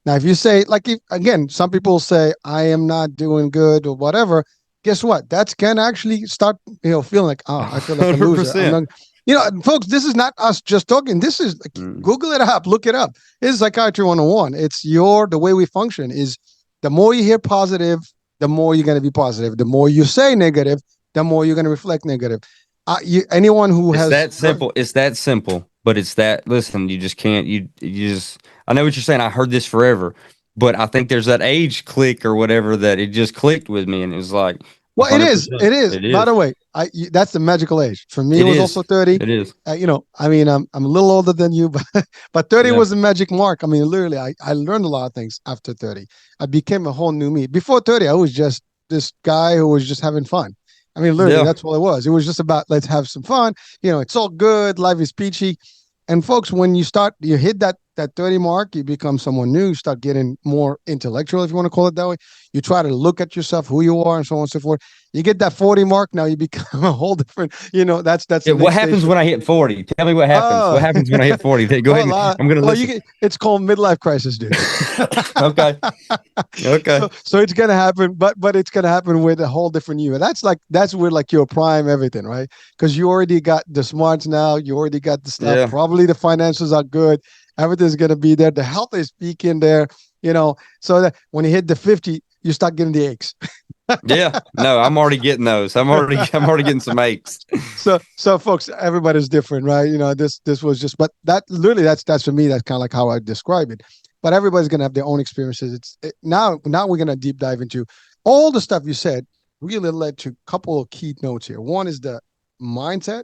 Now, if you say, again, some people say, I am not doing good or whatever, guess what? That's can actually start, feeling like, I feel like a loser. I'm not, folks, this is not us just talking. This is Google it up, look it up. This is Psychiatry 101. It's the way we function is the more you hear positive, the more you're going to be positive. The more you say negative, the more you're going to reflect negative. Anyone who has that simple. It's that simple, but it's that. Listen, you just can't. You just. I know what you're saying. I heard this forever, but I think there's that age click or whatever that it just clicked with me, and it was like. Well, it is. By the way, that's the magical age. For me, it was also 30. It is. I mean, I'm a little older than you, but 30 was the magic mark. I mean, literally, I learned a lot of things after 30. I became a whole new me. Before 30, I was just this guy who was just having fun. I mean, literally, that's all it was. It was just about, let's have some fun. It's all good. Life is peachy. And folks, when you hit that 30 mark, you become someone new. You start getting more intellectual, if you want to call it that way. You try to look at yourself, who you are, and so on and so forth. You get that 40 mark, now you become a whole different, that's what happens when I hit 40? Tell me what happens. What happens when I hit 40? Go ahead. I'm going to listen. It's called midlife crisis, dude. Okay. So it's going to happen, but it's going to happen with a whole different you. That's where your prime everything, right? Because you already got the smarts now. You already got the stuff. Yeah. Probably the finances are good. Everything's going to be there. The health is peaking there, so that when you hit the 50, you start getting the aches. Yeah, no, I'm already getting those. I'm already getting some aches. So folks, everybody's different, right? This was just, but that literally, that's for me, that's kind of like how I describe it. But everybody's gonna have their own experiences. Now we're gonna deep dive into all the stuff you said. Really led to a couple of key notes here. One is the mindset.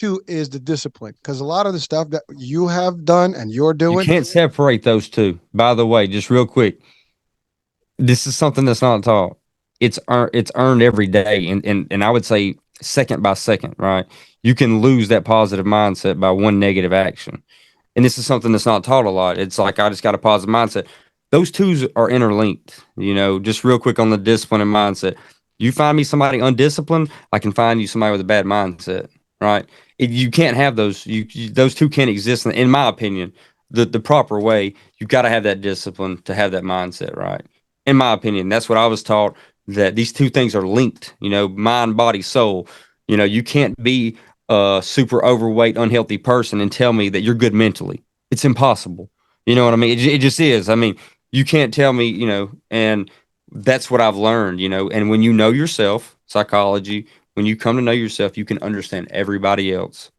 Two is the discipline, because a lot of the stuff that you have done and you're You doing. can't separate those two. By the way, just real quick, this is something that's not taught. It's earned every day, and I would say second by second, right? You can lose that positive mindset by one negative action. And this is something that's not taught a lot. It's like I just got a positive mindset. Those two are interlinked. Just real quick on the discipline and mindset. You find me somebody undisciplined, I can find you somebody with a bad mindset, right? You can't have those. Those two can't exist. In my opinion, the proper way, you've got to have that discipline to have that mindset, right? In my opinion, that's what I was taught. That these two things are linked. Mind, body, soul. You can't be a super overweight, unhealthy person and tell me that you're good mentally. It's impossible. You know what I mean? It just is. I mean, you can't tell me, and that's what I've learned, and when you know yourself, psychology, when you come to know yourself, you can understand everybody else.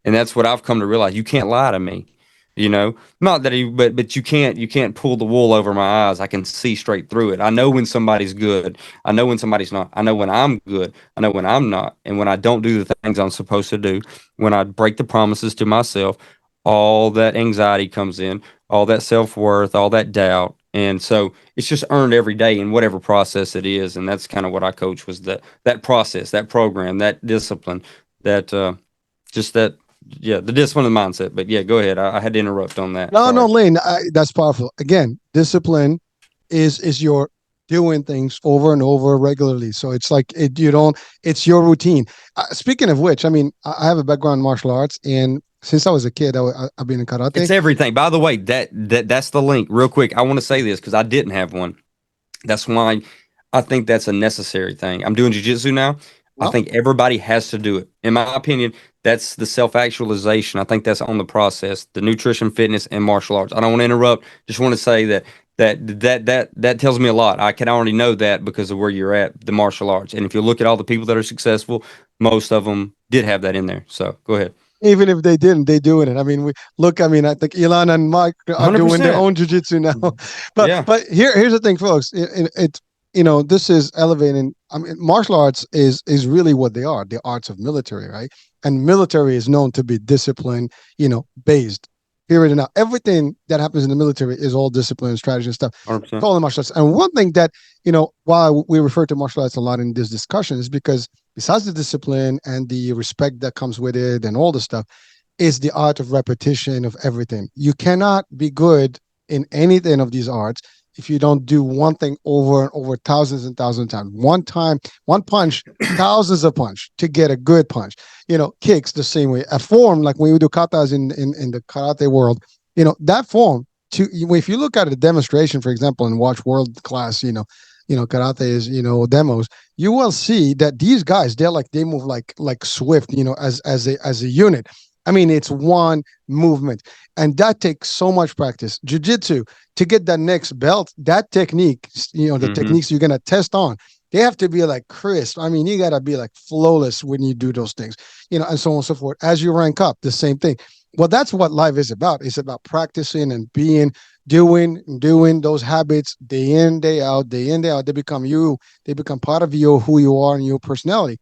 And that's what I've come to realize. You can't lie to me. Not that but you can't pull the wool over my eyes. I can see straight through it. I know when somebody's good. I know when somebody's not. I know when I'm good. I know when I'm not. And when I don't do the things I'm supposed to do, when I break the promises to myself, all that anxiety comes in, all that self-worth, all that doubt. And so it's just earned every day in whatever process it is. And that's kind of what I coach was that process, that program, that discipline, that just that yeah, the discipline and mindset. But yeah, go ahead. I had to interrupt on that. No, no, Sorry. Lane, that's powerful. Again, discipline is your doing things over and over regularly. So it's like you don't. It's your routine. Speaking of which, I mean, I have a background in martial arts, and since I was a kid, I've been in karate. It's everything. By the way, that's the link. Real quick, I want to say this because I didn't have one. That's why I think that's a necessary thing. I'm doing jujitsu now. I Well, think everybody has to do it. In my opinion, that's the self actualization. I think that's on the process, the nutrition, fitness, and martial arts. I don't want to interrupt. Just want to say that tells me a lot. I can already know that because of where you're at, the martial arts. And if you look at all the people that are successful, most of them did have that in there. So go ahead. even if they didn't, they doing it. I mean, we look. I mean, I think Elon and Mike are doing their 100%. own jujitsu now. but Yeah. but here's the thing, folks. It this is elevating. I mean, martial arts is really what they are. The arts of military, right? And military is known to be discipline, based. Period. And now everything that happens in the military is all discipline and strategy and stuff. It's 100%. all in martial arts. And one thing that why we refer to martial arts a lot in this discussion is because besides the discipline and the respect that comes with it and all the stuff, is the art of repetition of everything. You cannot be good in anything of these arts if you don't do one thing over and over thousands and thousands of times. One time, one punch, thousands of punch to get a good punch. Kicks the same way. A form like when we do katas in the karate world, that form to if you look at a demonstration, for example, and watch world class, karate is demos, you will see that these guys they move like swift, as a unit. I mean, it's one movement, and that takes so much practice. Jiu-jitsu, to get that next belt, that technique, the Hmm. techniques you're gonna test on, they have to be like crisp. I mean, you gotta be like flawless when you do those things, and so on and so forth. As you rank up, the same thing. Well, that's what life is about. It's about practicing and doing those habits day in, day out, day in, day out. They become you. They become part of you, who you are, and your personality.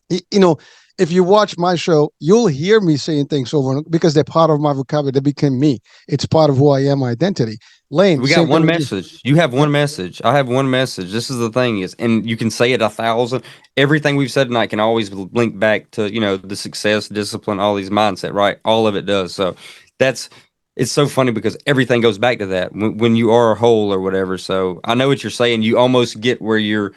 You know, if you watch my show, you'll hear me saying things over and because they're part of my vocabulary. They became me. It's part of who I am, my identity. Lane, We got same thing one with you. message. You have Yeah. one message. I have one message. This is the thing is, and you can say it 1,000. Everything we've said tonight can always link back to, the success, discipline, all these mindset, right? All of it does. So that's, it's so funny because everything goes back to that when you are whole or whatever. So I know what you're saying. You almost get where you're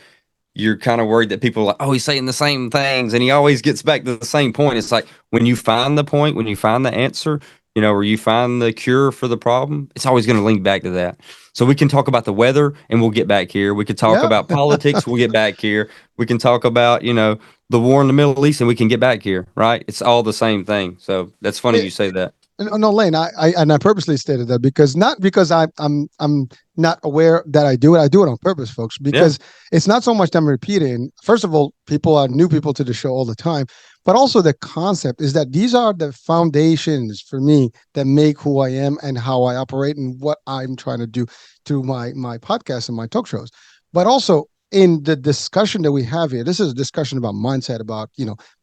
kind of worried that people are like, oh, he's saying the same things, and he always gets back to the same point. It's like when you find the point, when you find the answer, or you find the cure for the problem, it's always going to link back to that. So we can talk about the weather, and we'll get back here. We could talk Yeah. about politics, we'll get back here. We can talk about, the war in the Middle East, and we can get back here, right? It's all the same thing. So that's funny It, you say that. No, Lane, I purposely stated that because not because I'm not aware that I do it. I do it on purpose, folks, Yeah. because it's not so much that I'm repeating. First of all, people are new people to the show all the time, but also the concept is that these are the foundations for me that make who I am and how I operate and what I'm trying to do through my podcast and my talk shows. But also in the discussion that we have here, this is a discussion about mindset, about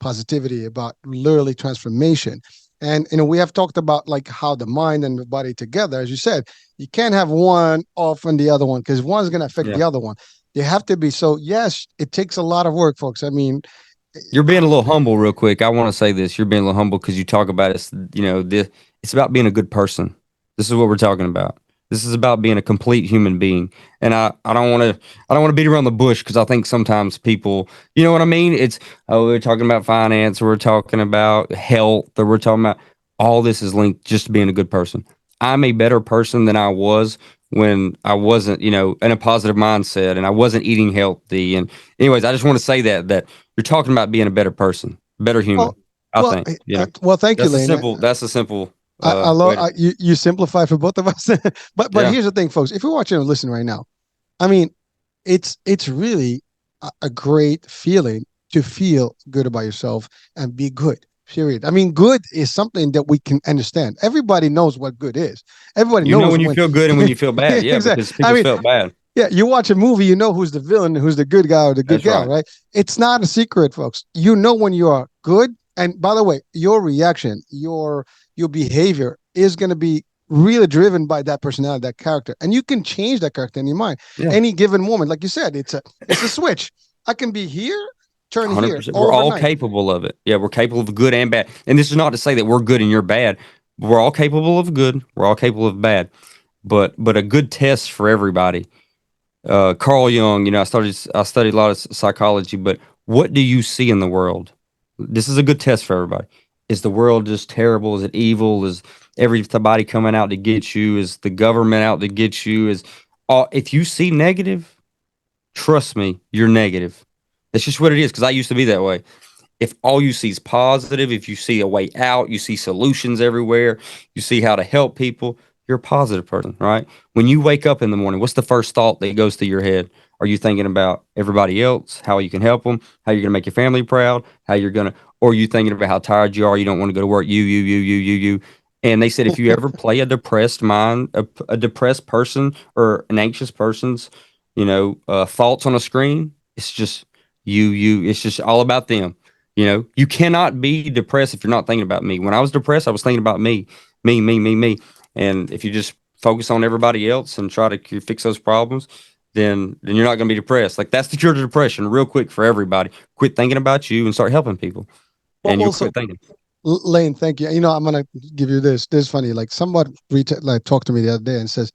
positivity, about literally transformation. And we have talked about like how the mind and the body together, as you said, you can't have one off on the other one because one's going to affect Yeah. the other one. They have to be. So yes, it takes a lot of work, folks. I mean, You're being a little humble real quick. I want to say this. You're being a little humble because you talk about it. It's about being a good person. This is what we're talking about. This is about being a complete human being. And I don't want to beat around the bush because I think sometimes people, you know what I mean? It's, oh, we're talking about finance or we're talking about health or we're talking about all this is linked just to being a good person. I'm a better person than I was when I wasn't, in a positive mindset and I wasn't eating healthy. And anyways, I just want to say that you're talking about being a better person, better human. well, I think, well, thank you, Lane. that's a simple I love way to, you simplify for both of us. But yeah. here's the thing, folks. If you're watching or listening right now, I mean, it's really a great feeling to feel good about yourself and be good. Period. I mean, good is something that we can understand. Everybody knows what good is. Everybody You know knows when you when. feel good and when you feel bad. Yeah, Exactly. because I people mean, felt bad. yeah, you watch a movie, you know who's the villain, who's the good guy or the good That's gal, right. right? It's not a secret, folks. You know when you are good, and by the way, your reaction, your behavior is going to be really driven by that personality, that character, and you can change that character in your mind Yeah. any given moment. Like you said, it's a switch. I can be here, turn here 100%. We're all overnight. capable of it. Yeah, we're capable of good and bad. And this is not to say that we're good and you're bad. We're all capable of good. We're all capable of bad. But a good test for everybody. Carl Jung, I studied a lot of psychology, but what do you see in the world? This is a good test for everybody. Is the world just terrible? Is it evil? Is everybody coming out to get you? Is the government out to get you? Is if you see negative, trust me, you're negative. That's just what it is. Because I used to be that way. If all you see is positive, if you see a way out, you see solutions everywhere, you see how to help people, you're a positive person, right? When you wake up in the morning, what's the first thought that goes through your head? Are you thinking about everybody else, how you can help them, how you're going to make your family proud, how you're going to, or are you thinking about how tired you are, you don't want to go to work, you. And they said if you ever play a depressed mind, a depressed person or an anxious person's, thoughts on a screen, it's just it's just all about them. You cannot be depressed if you're not thinking about me. When I was depressed, I was thinking about me, me. And if you just focus on everybody else and try to fix those problems, then you're not going to be depressed. Like that's the cure to depression, real quick for everybody. Quit thinking about you and start helping people, Well, and you'll also, quit thinking. Lane, thank you. I'm gonna give you this. This is funny. Like somebody like talked to me the other day and says,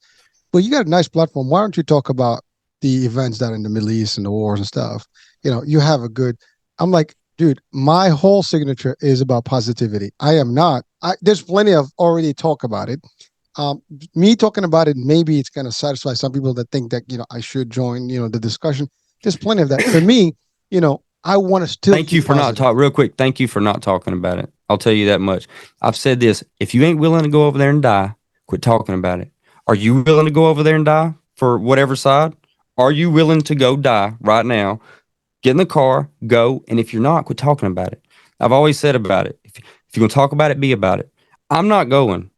"Well, you got a nice platform. Why don't you talk about the events down in the Middle East and the wars and stuff? You have a good." I'm like, dude, my whole signature is about positivity. I am not. There's plenty of already talk about it. Um, Me talking about it, maybe it's gonna satisfy some people that think that I should join the discussion. There's plenty of that. For me, I want to still Thank you keep for not positive. talking. Real quick, thank you for not talking about it. I'll tell you that much. I've said this: if you ain't willing to go over there and die, quit talking about it. Are you willing to go over there and die for whatever side? Are you willing to go die right now? Get in the car, go, and if you're not, quit talking about it. I've always said about it. If you're gonna talk about it, be about it. I'm not going.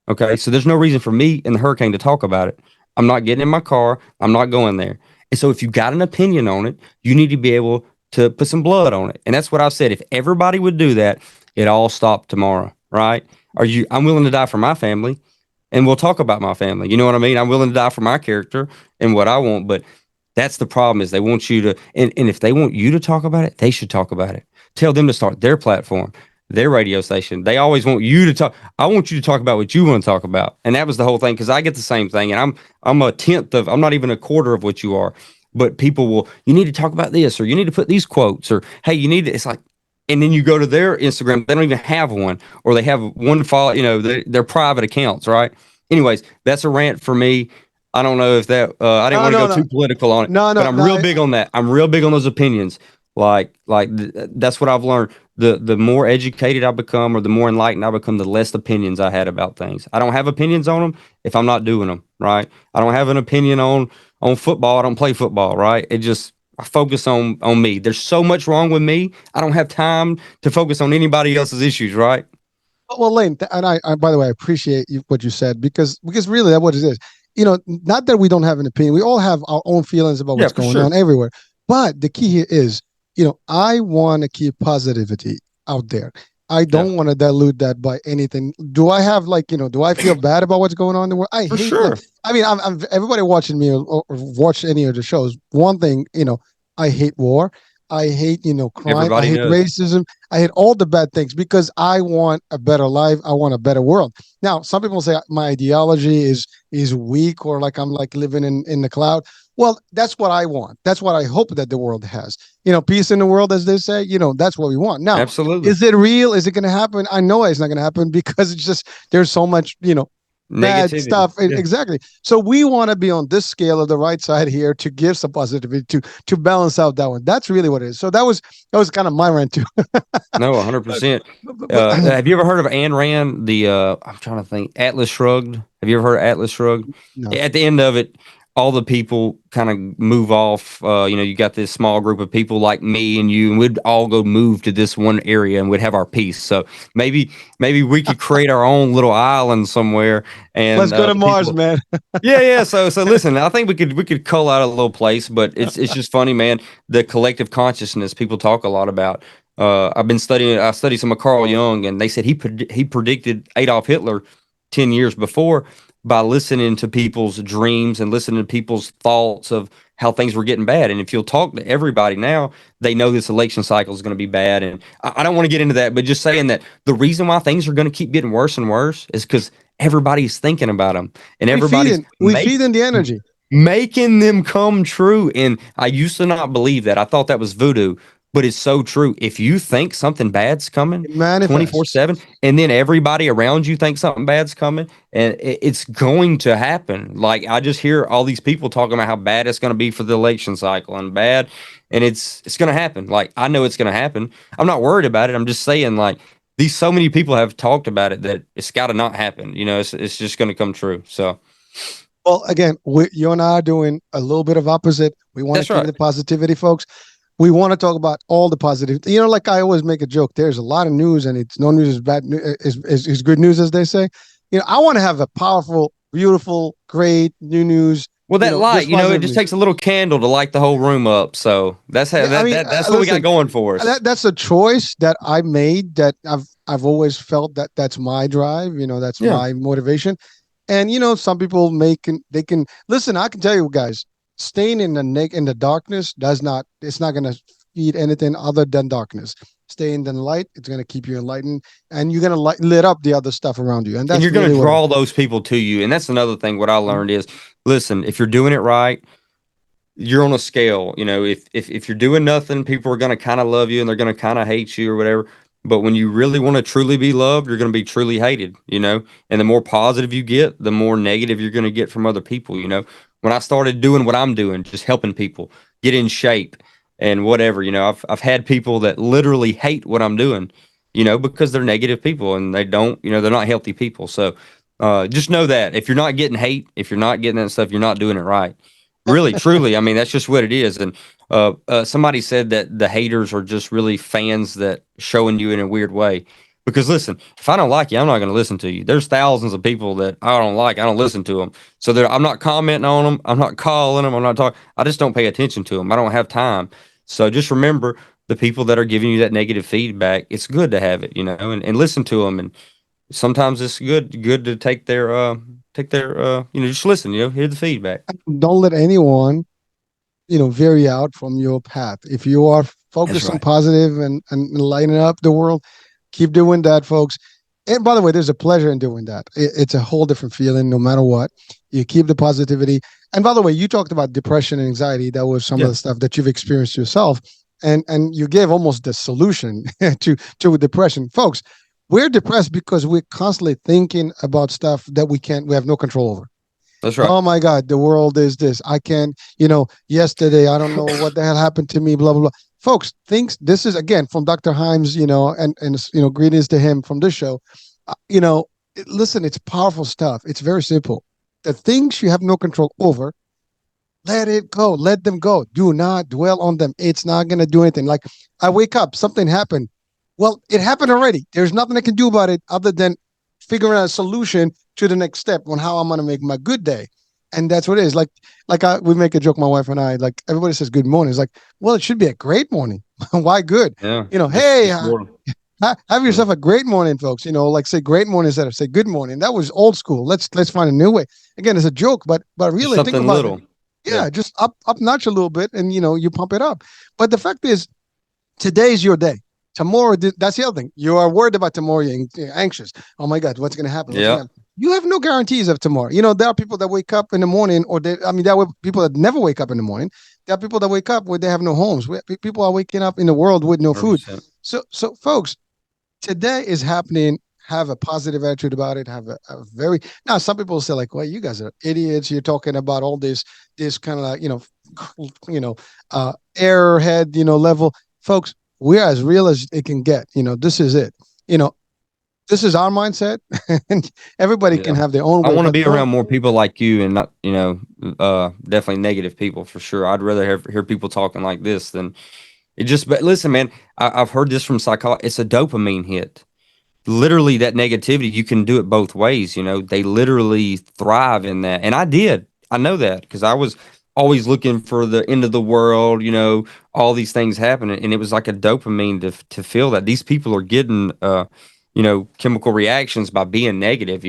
Okay, so there's no reason for me and the hurricane to talk about it. I'm not getting in my car. I'm not going there. And so if you got an opinion on it, you need to be able to put some blood on it. And that's what I've said. If everybody would do that, it all stopped tomorrow, right? I'm willing to die for my family and we'll talk about my family. You know what I mean? I'm willing to die for my character and what I want, but that's the problem is they want you to, and if they want you to talk about it, they should talk about it. Tell them to start their platform, their radio station. They always want you to talk. I want you to talk about what you want to talk about. And that was the whole thing. Cause I get the same thing and I'm a tenth of, I'm not even a quarter of what you are, but people will, you need to talk about this, or you need to put these quotes, or, hey, you need to, it's like, and then you go to their Instagram, they don't even have one, or they have one follow, they're private accounts, right? Anyways, that's a rant for me. I don't know if that I didn't No, want to no, go no, too political on it, no, but no, I'm no. real big on that. I'm real big on those opinions. That's what I've learned. The more educated I become, or the more enlightened I become, the less opinions I had about things. I don't have opinions on them if I'm not doing them right. I don't have an opinion on football. I don't play football, right. It just, I focus on me. There's so much wrong with me. I don't have time to focus on anybody else's issues, right. Well, Lane, and I, by the way, I appreciate what you said because really that's what it is. Not that we don't have an opinion. We all have our own feelings about Yeah, what's for going on sure. everywhere. But the key here is, I want to keep positivity out there. I Yeah, don't want to dilute that by anything. Do I have do I feel bad about what's going on in the world? I for hate like sure. I mean, I'm everybody watching me or watch any of the shows. One thing, I hate war. I hate, crime. I Everybody hate knows. racism. I hate all the bad things because I want a better life. I want a better world. Now, some people say my ideology is weak or like I'm like living in the cloud. Well, that's what I want. That's what I hope that the world has. Peace in the world, as they say. That's what we want. Now, Absolutely. is it real? Is it going to happen? I know it's not going to happen because it's just there's so much bad Negativity. stuff. Yeah. Exactly. So we want to be on this scale of the right side here to give some positivity to balance out that one. That's really what it is. So that was kind of my rant too. No, but, 100%. but Have you ever heard of Ayn Rand? I'm trying to think. Atlas Shrugged. Have you ever heard of Atlas Shrugged? no. At the end of it, all the people kind of move off. You got this small group of people like me and you, and we'd all go move to this one area, and we'd have our peace. So maybe we could create our own little island somewhere, Let's and go to the Mars, people. man. Yeah. So listen, I think we could cull out a little place, but it's just funny, man. The collective consciousness people talk a lot about. I've been studying. I studied some of Carl Jung, and they said he predicted Adolf Hitler 10 years before by listening to people's dreams and listening to people's thoughts of how things were getting bad. And if you'll talk to everybody now, they know this election cycle is going to be bad. And I don't want to get into that, but just saying that the reason why things are going to keep getting worse and worse is because everybody's thinking about them and we feed everybody's in. We feed in the energy. making them come true. And I used to not believe that. I thought that was voodoo, but it's so true. If you think something bad's coming It 24 manifests. 7, and then everybody around you thinks something bad's coming, and it's going to happen. Like, I just hear all these people talking about how bad it's going to be for the election cycle and bad, and it's going to happen. Like, I know it's going to happen. I'm not worried about it. I'm just saying, like, these so many people have talked about it that it's got to not happen. It's just going to come true. So Well, again, you and I are doing a little bit of opposite. We want to that's keep right. the positivity, folks. We want to talk about all the positive. Like I always make a joke. There's a lot of news, and it's no news is bad is good news, as they say. I want to have a powerful, beautiful, great new news. Well, that light, Just it positive just news. takes a little candle to light the whole room up. So that's how Yeah, I mean, that's what we got listen, going for us. that's a choice that I made. That I've always felt that that's my drive. That's Yeah. my motivation. And some people they can listen. I can tell you guys, staying in the darkness does not. It's not going to feed anything other than darkness. Stay in the light. It's going to keep you enlightened, and you're going to lit up the other stuff around you. And And that's you're going really to what it draw those people to you. And that's another thing. What I is. learned is, listen, if you're doing it right, you're on a scale. If you're doing nothing, people are going to kind of love you and they're going to kind of hate you or whatever. But when you really want to truly be loved, you're going to be truly hated. And the more positive you get, the more negative you're going to get from other people. When I started doing what I'm doing, just helping people get in shape and whatever, I've had people that literally hate what I'm doing, because they're negative people and they don't, they're not healthy people. So just know that if you're not getting hate, if you're not getting that stuff, you're not doing it right. Really, truly. I mean, that's just what it is. And somebody said that the haters are just really fans that showing you in a weird way. Because listen, if I don't like you, I'm not going to listen to you. There's thousands of people that I don't like. I don't listen to them. So I'm not commenting on them. I'm not calling them. I'm not talking. I just don't pay attention to them. I don't have time. So just remember the people that are giving you that negative feedback. It's good to have it, and listen to them. And sometimes it's good to take their just listen, hear the feedback. Don't let anyone vary out from your path. If you are That's focused on right. positive and lighting up the world, keep doing that, folks. And by the way, there's a pleasure in doing that. It's a whole different feeling, no matter what. You keep the positivity. And by the way, you talked about depression and anxiety. That was some of Yeah, the stuff that you've experienced yourself, and you gave almost the solution to depression, folks. We're depressed because we're constantly thinking about stuff that we have no control over. that's right. Oh my God, the world is this. I can't, yesterday, I don't know what the hell happened to me, blah, blah, blah. folks, things, this is again from Dr. Himes, and greetings to him from this show. Listen, it's powerful stuff. It's very simple. The things you have no control over, let it go. Let them go. Do not dwell on them. It's not going to do anything. Like, I wake up, something happened. Well, it happened already. There's nothing I can do about it other than figuring out a solution to the next step on how I'm going to make my good day. And that's what it is. We make a joke, my wife and I, like, everybody says good morning. It's like, well, it should be a great morning. Why good? Yeah. Hey, More, have yourself a great morning, folks. Like, say great morning instead of say good morning. That was old school. Let's find a new way. Again, it's a joke, but just really think something about it. little. Yeah, just up notch a little bit, and you pump it up. But the fact is, today's your day. Tomorrow, that's the other thing. You are worried about tomorrow. You're anxious. Oh my God, what's going to happen? What's going Yeah. to happen? You have no guarantees of tomorrow. There are people that wake up in the morning, there are people that never wake up in the morning. There are people that wake up where they have no homes. People are waking up in the world with no food. 100%. So folks, today is happening. Have a positive attitude about it. Have a very, now some people say like, well, you guys are idiots. You're talking about all this kind of like, airhead, level. Folks, we're as real as it can get. This is it. This is our mindset, and everybody can Yeah. have their own I way. want to But be don't. around more people like you and not, definitely negative people for sure. I'd rather hear people talking like this than but listen, man, I've heard this from psychology. It's a dopamine hit. Literally, that negativity, you can do it both ways. They literally thrive in that. And I did. I know that because I was always looking for the end of the world, all these things happening. And it was like a dopamine to feel that these people are getting, chemical reactions by being negative,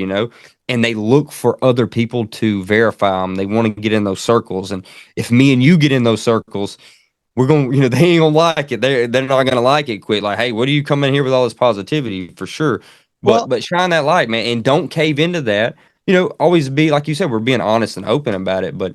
and they look for other people to verify them. They want to get in those circles. And if me and you get in those circles, we're going, they ain't gonna like it. They're not gonna like it quick. Like, hey, what do you come in here with all this positivity for sure? But Well, but shine that light, man, and don't cave into that. Always be like you said, we're being honest and open about it. But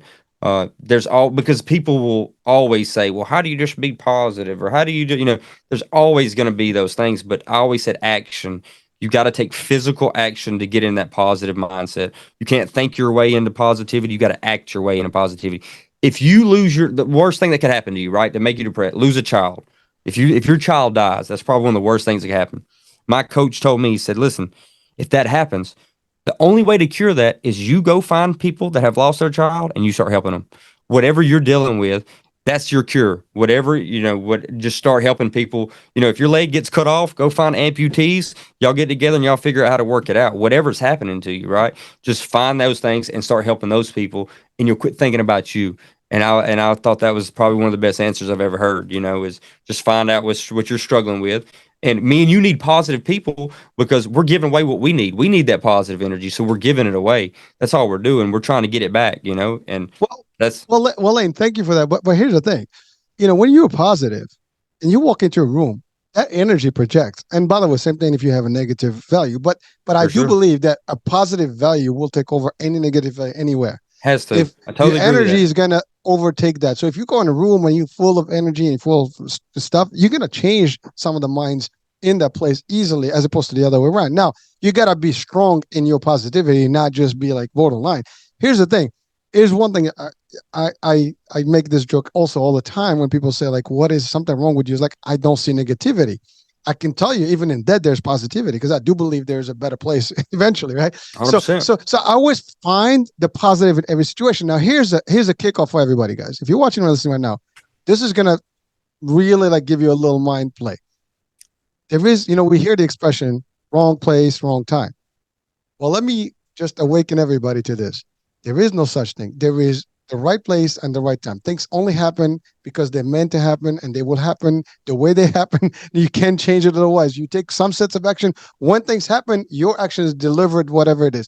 there's all because people will always say, well, how do you just be positive, or how do you do? There's always gonna be those things. But I always said action. You got to take physical action to get in that positive mindset. You can't think your way into positivity. You got to act your way into positivity. If you lose the worst thing that could happen to you, right, to make you depressed, lose a child. If your child dies, that's probably one of the worst things that could happen. My coach told me, he said, listen, if that happens, the only way to cure that is you go find people that have lost their child and you start helping them. Whatever you're dealing with, that's your cure. Whatever, just start helping people. If your leg gets cut off, go find amputees. Y'all get together and y'all figure out how to work it out. Whatever's happening to you, right? Just find those things and start helping those people, and you'll quit thinking about you. And I thought that was probably one of the best answers I've ever heard, is just find out what you're struggling with. And me and you need positive people because we're giving away what we need. We need that positive energy, so we're giving it away. That's all we're doing. We're trying to get it back, and well, that's Lane, thank you for that. But here's the thing, when you're positive and you walk into a room, that energy projects. And by the way, same thing if you have a negative value. But I for do sure. believe that a positive value will take over any negative value anywhere. Has to. If I your totally agree with energy that. is gonna overtake that. So if you go in a room and you're full of energy and full of stuff, you're gonna change some of the minds in that place easily, as opposed to the other way around. Now you gotta be strong in your positivity, not just be like borderline. Here's the thing. Here's one thing. I make this joke also all the time when people say like, "What is something wrong with you?" It's like I don't see negativity. I can tell you, even in death, there's positivity because I do believe there's a better place eventually, right? So, 100%. so I always find the positive in every situation. Now, here's a kickoff for everybody, guys. If you're watching or listening right now, this is gonna really like give you a little mind play. There is, we hear the expression "wrong place, wrong time." Well, let me just awaken everybody to this. There is no such thing. There is the right place and the right time. Things only happen because they're meant to happen, and they will happen the way they happen. You can't change it otherwise. You take some sets of action. When things happen, your action is delivered, whatever it is.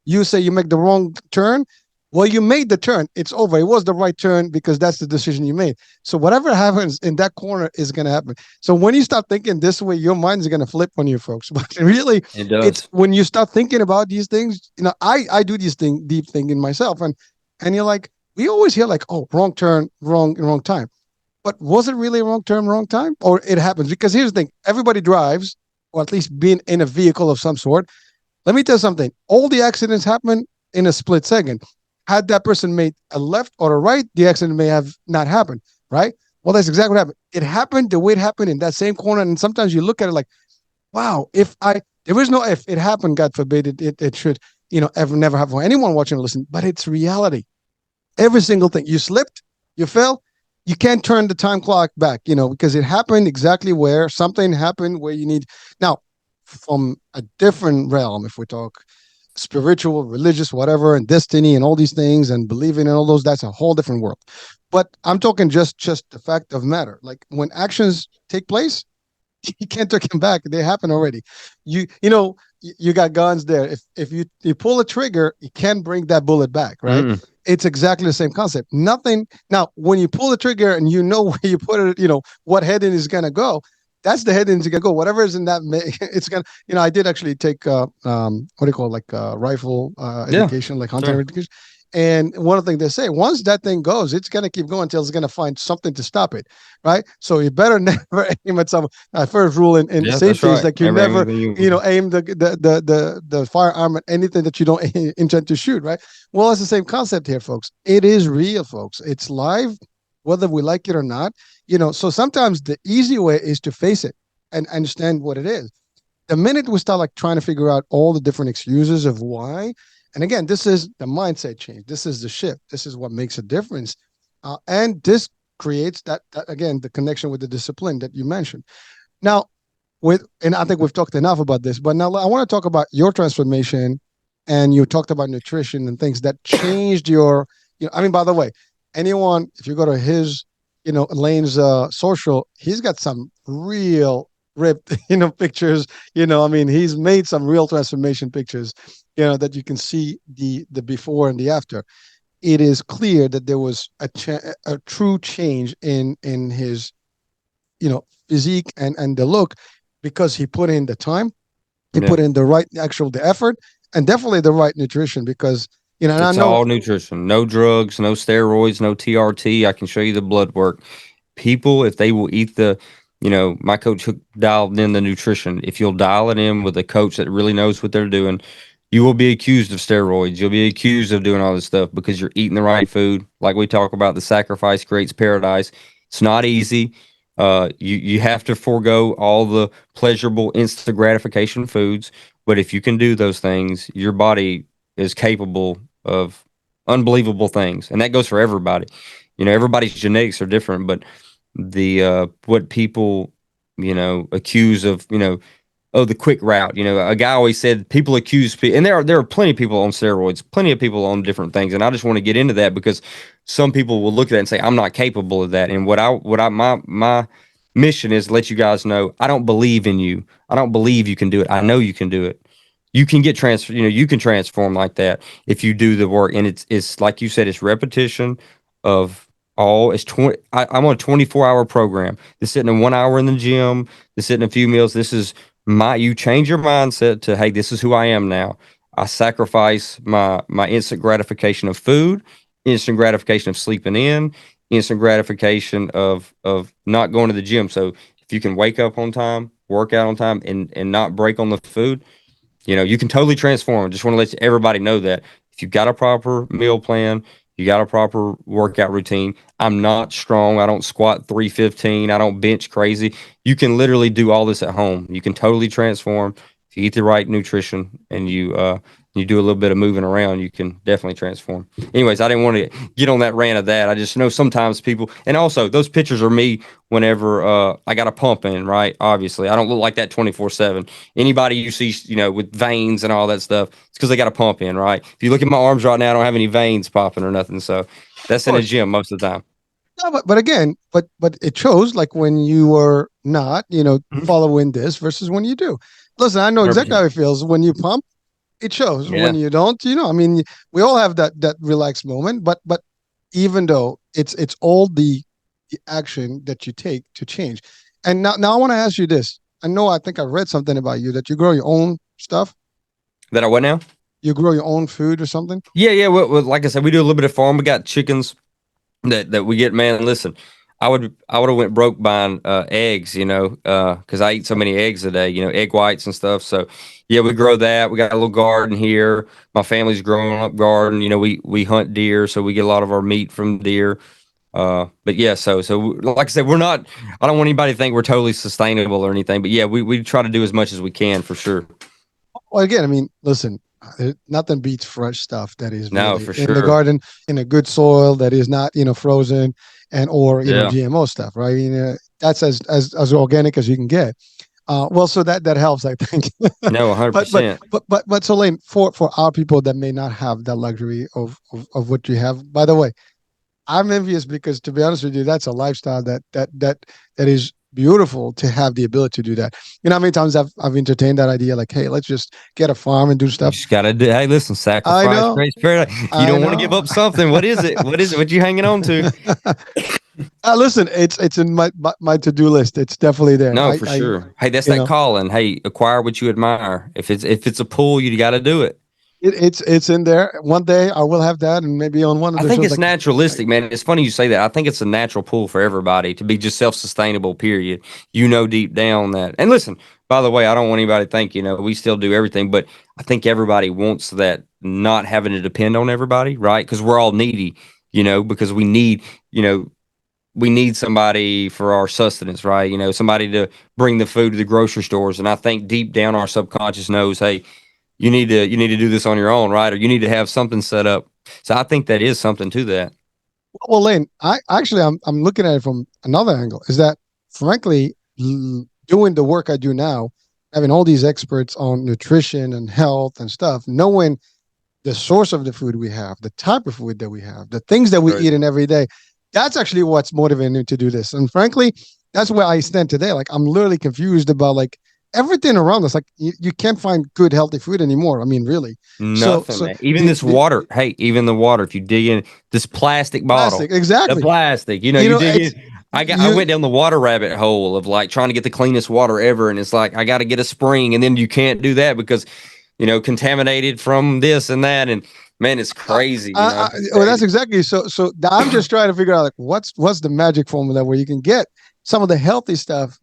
You say you make the wrong turn. Well, you made the turn. It's over. It was the right turn because that's the decision you made. So whatever happens in that corner is going to happen. So when you start thinking this way, your mind is going to flip on you, folks. But really, It it's does. when you start thinking about these things. I do these deep thinking myself, and you're like, we always hear like, oh, wrong turn, wrong time. But was it really a wrong turn, wrong time, or it happens? Because here's the thing: everybody drives, or at least being in a vehicle of some sort. Let me tell you something. All the accidents happen in a split second. Had that person made a left or a right, the accident may have not happened, right? Well, that's exactly what happened. It happened the way it happened in that same corner. And sometimes you look at it like, wow, there is no if it happened, God forbid it should, ever never happen for anyone watching or listening, but it's reality. Every single thing. You slipped, you fell, you can't turn the time clock back, because it happened exactly where something happened where you need. Now, from a different realm, if we talk spiritual, religious, whatever, and destiny and all these things and believing in all those, that's a whole different world. But I'm talking just the fact of matter. Like when actions take place, you can't take them back. They happen already. You got guns there. If you pull a trigger, you can't bring that bullet back, right? Mm. It's exactly the same concept. Nothing. Now, when you pull the trigger and you know where you put it, what heading is gonna go. That's the heading is gonna go. Whatever is in that, it's gonna. I did actually take what do you call it, like rifle Yeah, education, like hunting sure. education. And one of the things they say, once that thing goes, it's gonna keep going until it's gonna find something to stop it, right? So you better never aim at some. First rule in Yeah, that's safety is right. like you Never aim never, anything you. aim the firearm at anything that you don't intend to shoot, right? Well, it's the same concept here, folks. It is real, folks. It's live, whether we like it or not. So sometimes the easy way is to face it and understand what it is. The minute we start like trying to figure out all the different excuses of why, and again, this is the mindset change. This is the shift. This is what makes a difference, and this creates that again the connection with the discipline that you mentioned. Now, and I think we've talked enough about this, but now I want to talk about your transformation, and you talked about nutrition and things that changed your. I mean, by the way, anyone if you go to his, Lane's social, he's got some real ripped, pictures. I mean, he's made some real transformation pictures, that you can see the before and the after. It is clear that there was a true change in his, physique and the look because he put in the time, he Yeah. put in the right the effort, and definitely the right nutrition because and I It's know. all nutrition, no drugs, no steroids, no TRT. I can show you the blood work. People, if they will eat my coach dialed in the nutrition. If you'll dial it in with a coach that really knows what they're doing, you will be accused of steroids. You'll be accused of doing all this stuff because you're eating the right food. Like we talk about, the sacrifice creates paradise. It's not easy. You have to forego all the pleasurable instant gratification foods, but if you can do those things, your body is capable of unbelievable things, and that goes for everybody. Everybody's genetics are different, but the what people accuse of oh, the quick route. A guy always said people accuse people, and there are plenty of people on steroids, plenty of people on different things, and I just want to get into that because some people will look at that and say I'm not capable of that. And my mission is to let you guys know I don't believe in you. I don't believe you can do it. I know you can do it. You can get transfer. You can transform like that if you do the work, and it's like you said, it's repetition of all. It's 20. I'm on a 24-hour program. This isn't a 1 hour in the gym. This isn't a few meals. This is you change your mindset to, hey, this is who I am now. I sacrifice my instant gratification of food, instant gratification of sleeping in, instant gratification of not going to the gym. So if you can wake up on time, work out on time, and not break on the food, you can totally transform. Just want to let everybody know that if you've got a proper meal plan, you got a proper workout routine. I'm not strong. I don't squat 315. I don't bench crazy. You can literally do all this at home. You can totally transform if you eat the right nutrition and you do a little bit of moving around. You can definitely transform. Anyways, I didn't want to get on that rant of that. I just know sometimes people, and also those pictures are me whenever I got a pump in. Right, obviously, I don't look like that 24/7. Anybody you see, with veins and all that stuff, it's because they got a pump in. Right. If you look at my arms right now, I don't have any veins popping or nothing. So Of that's in a course. gym most of the time. No, but again, but it shows like when you are not, Mhm. following this versus when you do. Listen, I know exactly 100%. how it feels when you pump. It shows when Yeah. you don't. I mean, we all have that relaxed moment, but even though it's all the action that you take to change. And now I want to ask you this. I think I read something about you that you grow your own stuff. That I what now? You grow your own food or something. Yeah, yeah. Well, like I said, we do a little bit of farm. We got chickens that we get. Man, listen, I would have went broke buying eggs, because I eat so many eggs a day, egg whites and stuff. So yeah, we grow that. We got a little garden here. My family's growing up garden. We hunt deer, so we get a lot of our meat from deer. But yeah, so like I said, we're not. I don't want anybody to think we're totally sustainable or anything. But yeah, we try to do as much as we can for sure. Well, again, I mean, listen, nothing beats fresh stuff that is No, really for in the sure. garden in a good soil that is not, frozen and or Yeah. GMO stuff, right? That's as organic as you can get. Well, so that helps, I think. No, one hundred but but percent. but so Lane, for our people that may not have that luxury of what you have. By the way, I'm envious because, to be honest with you, that's a lifestyle that is beautiful to have the ability to do that. You know how many times I've entertained that idea, like, hey, let's just get a farm and do You stuff. just gotta do. Hey, listen, I sacrifice know, grace paradise. You I don't want to give know. up something. What is it? What is it? What you hanging on to? Listen, it's in my to do list. It's definitely there. No, for I sure. Hey, that's you that know calling. Hey, acquire what you admire. If it's a pull, you got to do it. it's in there. One day I will have that, and maybe on one of I the think shows, it's like, naturalistic, man. It's funny you say that. I think it's a natural pull for everybody to be just self-sustainable, period. Deep down that. And listen, by the way, I don't want anybody to think, we still do everything, but I think everybody wants that not having to depend on everybody, right? Because we're all needy, because you know, we need somebody for our sustenance, right? Somebody to bring the food to the grocery stores. And I think deep down our subconscious knows, hey, you need to do this on your own, right? Or you need to have something set up. So I think that is something to that. well, Lane, I'm looking at it from another angle. Is that, frankly, doing the work I do now, having all these experts on nutrition and health and stuff, knowing the source of the food we have, the type of food that we have, the things that we Right. eat in every day, that's actually what's motivating me to do this. And frankly, that's where I stand today. Like, I'm literally confused about, like, everything around us. Like, you can't find good healthy food anymore. I mean, really. So Nothing, so man. Even the this water. Hey, even the water. If you dig in this plastic bottle, plastic, the exactly. plastic, you dig It's in. I you went down the water rabbit hole of like trying to get the cleanest water ever, and it's like I got to get a spring, and then you can't do that because contaminated from this and that, and man, it's crazy. It's well, that's crazy. exactly. So I'm just trying to figure out, like, what's the magic formula where you can get some of the healthy stuff,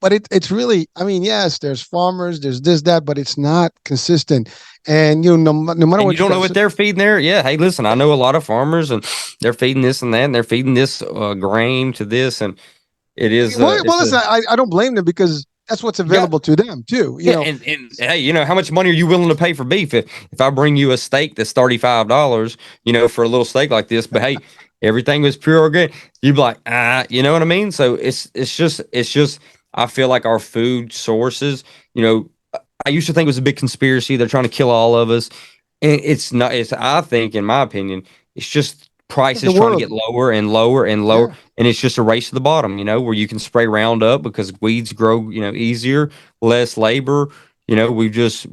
but it's really, I mean, yes, there's farmers, there's this, that, but it's not consistent. And no matter And you what you don't know guys, what they're feeding there. Yeah. Hey, listen, I know a lot of farmers, and they're feeding this and that, and they're feeding this grain to this, and it is well, it's a listen, I don't blame them because that's what's you got. available to them too. Yeah, and hey, how much money are you willing to pay for beef? If I bring you a steak that's $35, for a little steak like this, but hey, everything was pure organic, you'd be like, you know what I mean? So it's just I feel like our food sources, I used to think it was a big conspiracy. They're trying to kill all of us. And it's not, I think, in my opinion, it's just the prices trying to world, get lower and lower and lower. yeah. And it's just a race to the bottom, where you can spray Roundup because weeds grow, easier, less labor. We've just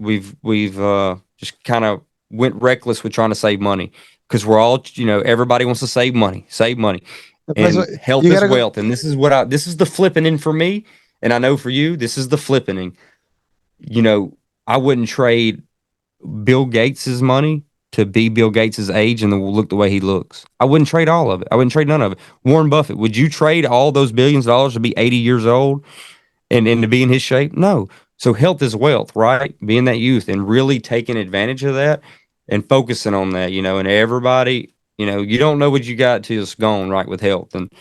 kind of went reckless with trying to save money because we're all, everybody wants to save money, That's and what health you is gotta go. wealth. And this is the flipping in for me. And I know for you, this is the flipping. You know, I wouldn't trade Bill Gates's money to be Bill Gates's age and look the way he looks. I wouldn't trade all of it. I wouldn't trade none of it. Warren Buffett, would you trade all those billions of dollars to be 80 years old and to be in his shape? No. So health is wealth, right? Being that youth and really taking advantage of that and focusing on that, and everybody, you don't know what you got till it's gone, right, with health. And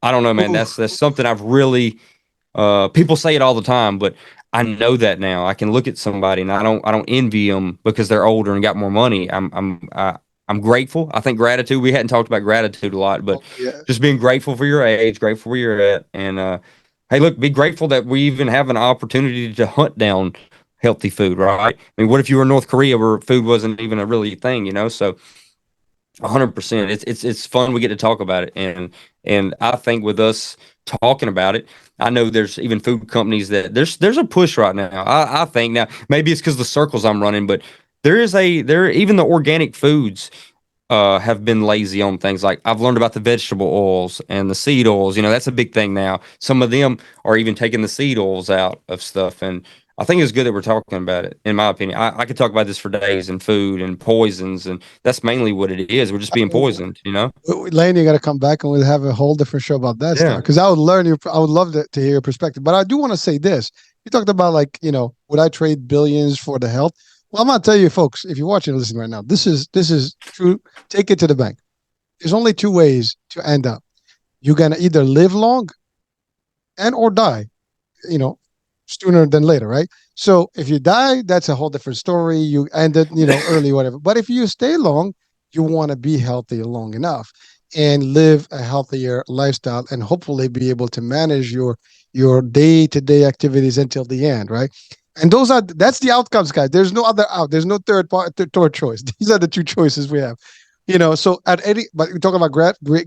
I don't know, man. Ooh, That's something I've really people say it all the time, but I know that now. I can look at somebody and I don't envy them because they're older and got more money. I'm grateful. I think gratitude. We hadn't talked about gratitude a lot, but oh, yeah. just being grateful for your age, grateful where you're at, and hey, look, be grateful that we even have an opportunity to hunt down healthy food, right? I mean, what if you were in North Korea where food wasn't even a really thing, So 100%. It's fun. We get to talk about it, and I think with us talking about it, I know there's even food companies that there's a push right now. I think now maybe it's because the circles I'm running, but there even the organic foods have been lazy on things like I've learned about the vegetable oils and the seed oils. That's a big thing now. Some of them are even taking the seed oils out of stuff. And I think it's good that we're talking about it, in my opinion. I could talk about this for days and food and poisons. And that's mainly what it is. We're just being poisoned. Lane, you got to come back and we'll have a whole different show about that stuff Yeah. because I would love to hear your perspective. But I do want to say this: you talked about, like, would I trade billions for the health? Well, I'm gonna tell you, folks, if you're watching and listening right now, this is true. Take it to the bank. There's only two ways to end up. you're gonna either live long and or die, you know, sooner than later, right? So if you die, that's a whole different story. You ended, early, whatever. But if you stay long, you want to be healthy long enough and live a healthier lifestyle and hopefully be able to manage your day-to-day activities until the end, right? And that's the outcomes, guys. There's no other out. There's no third choice. These are the two choices we have. So at any, but we talk about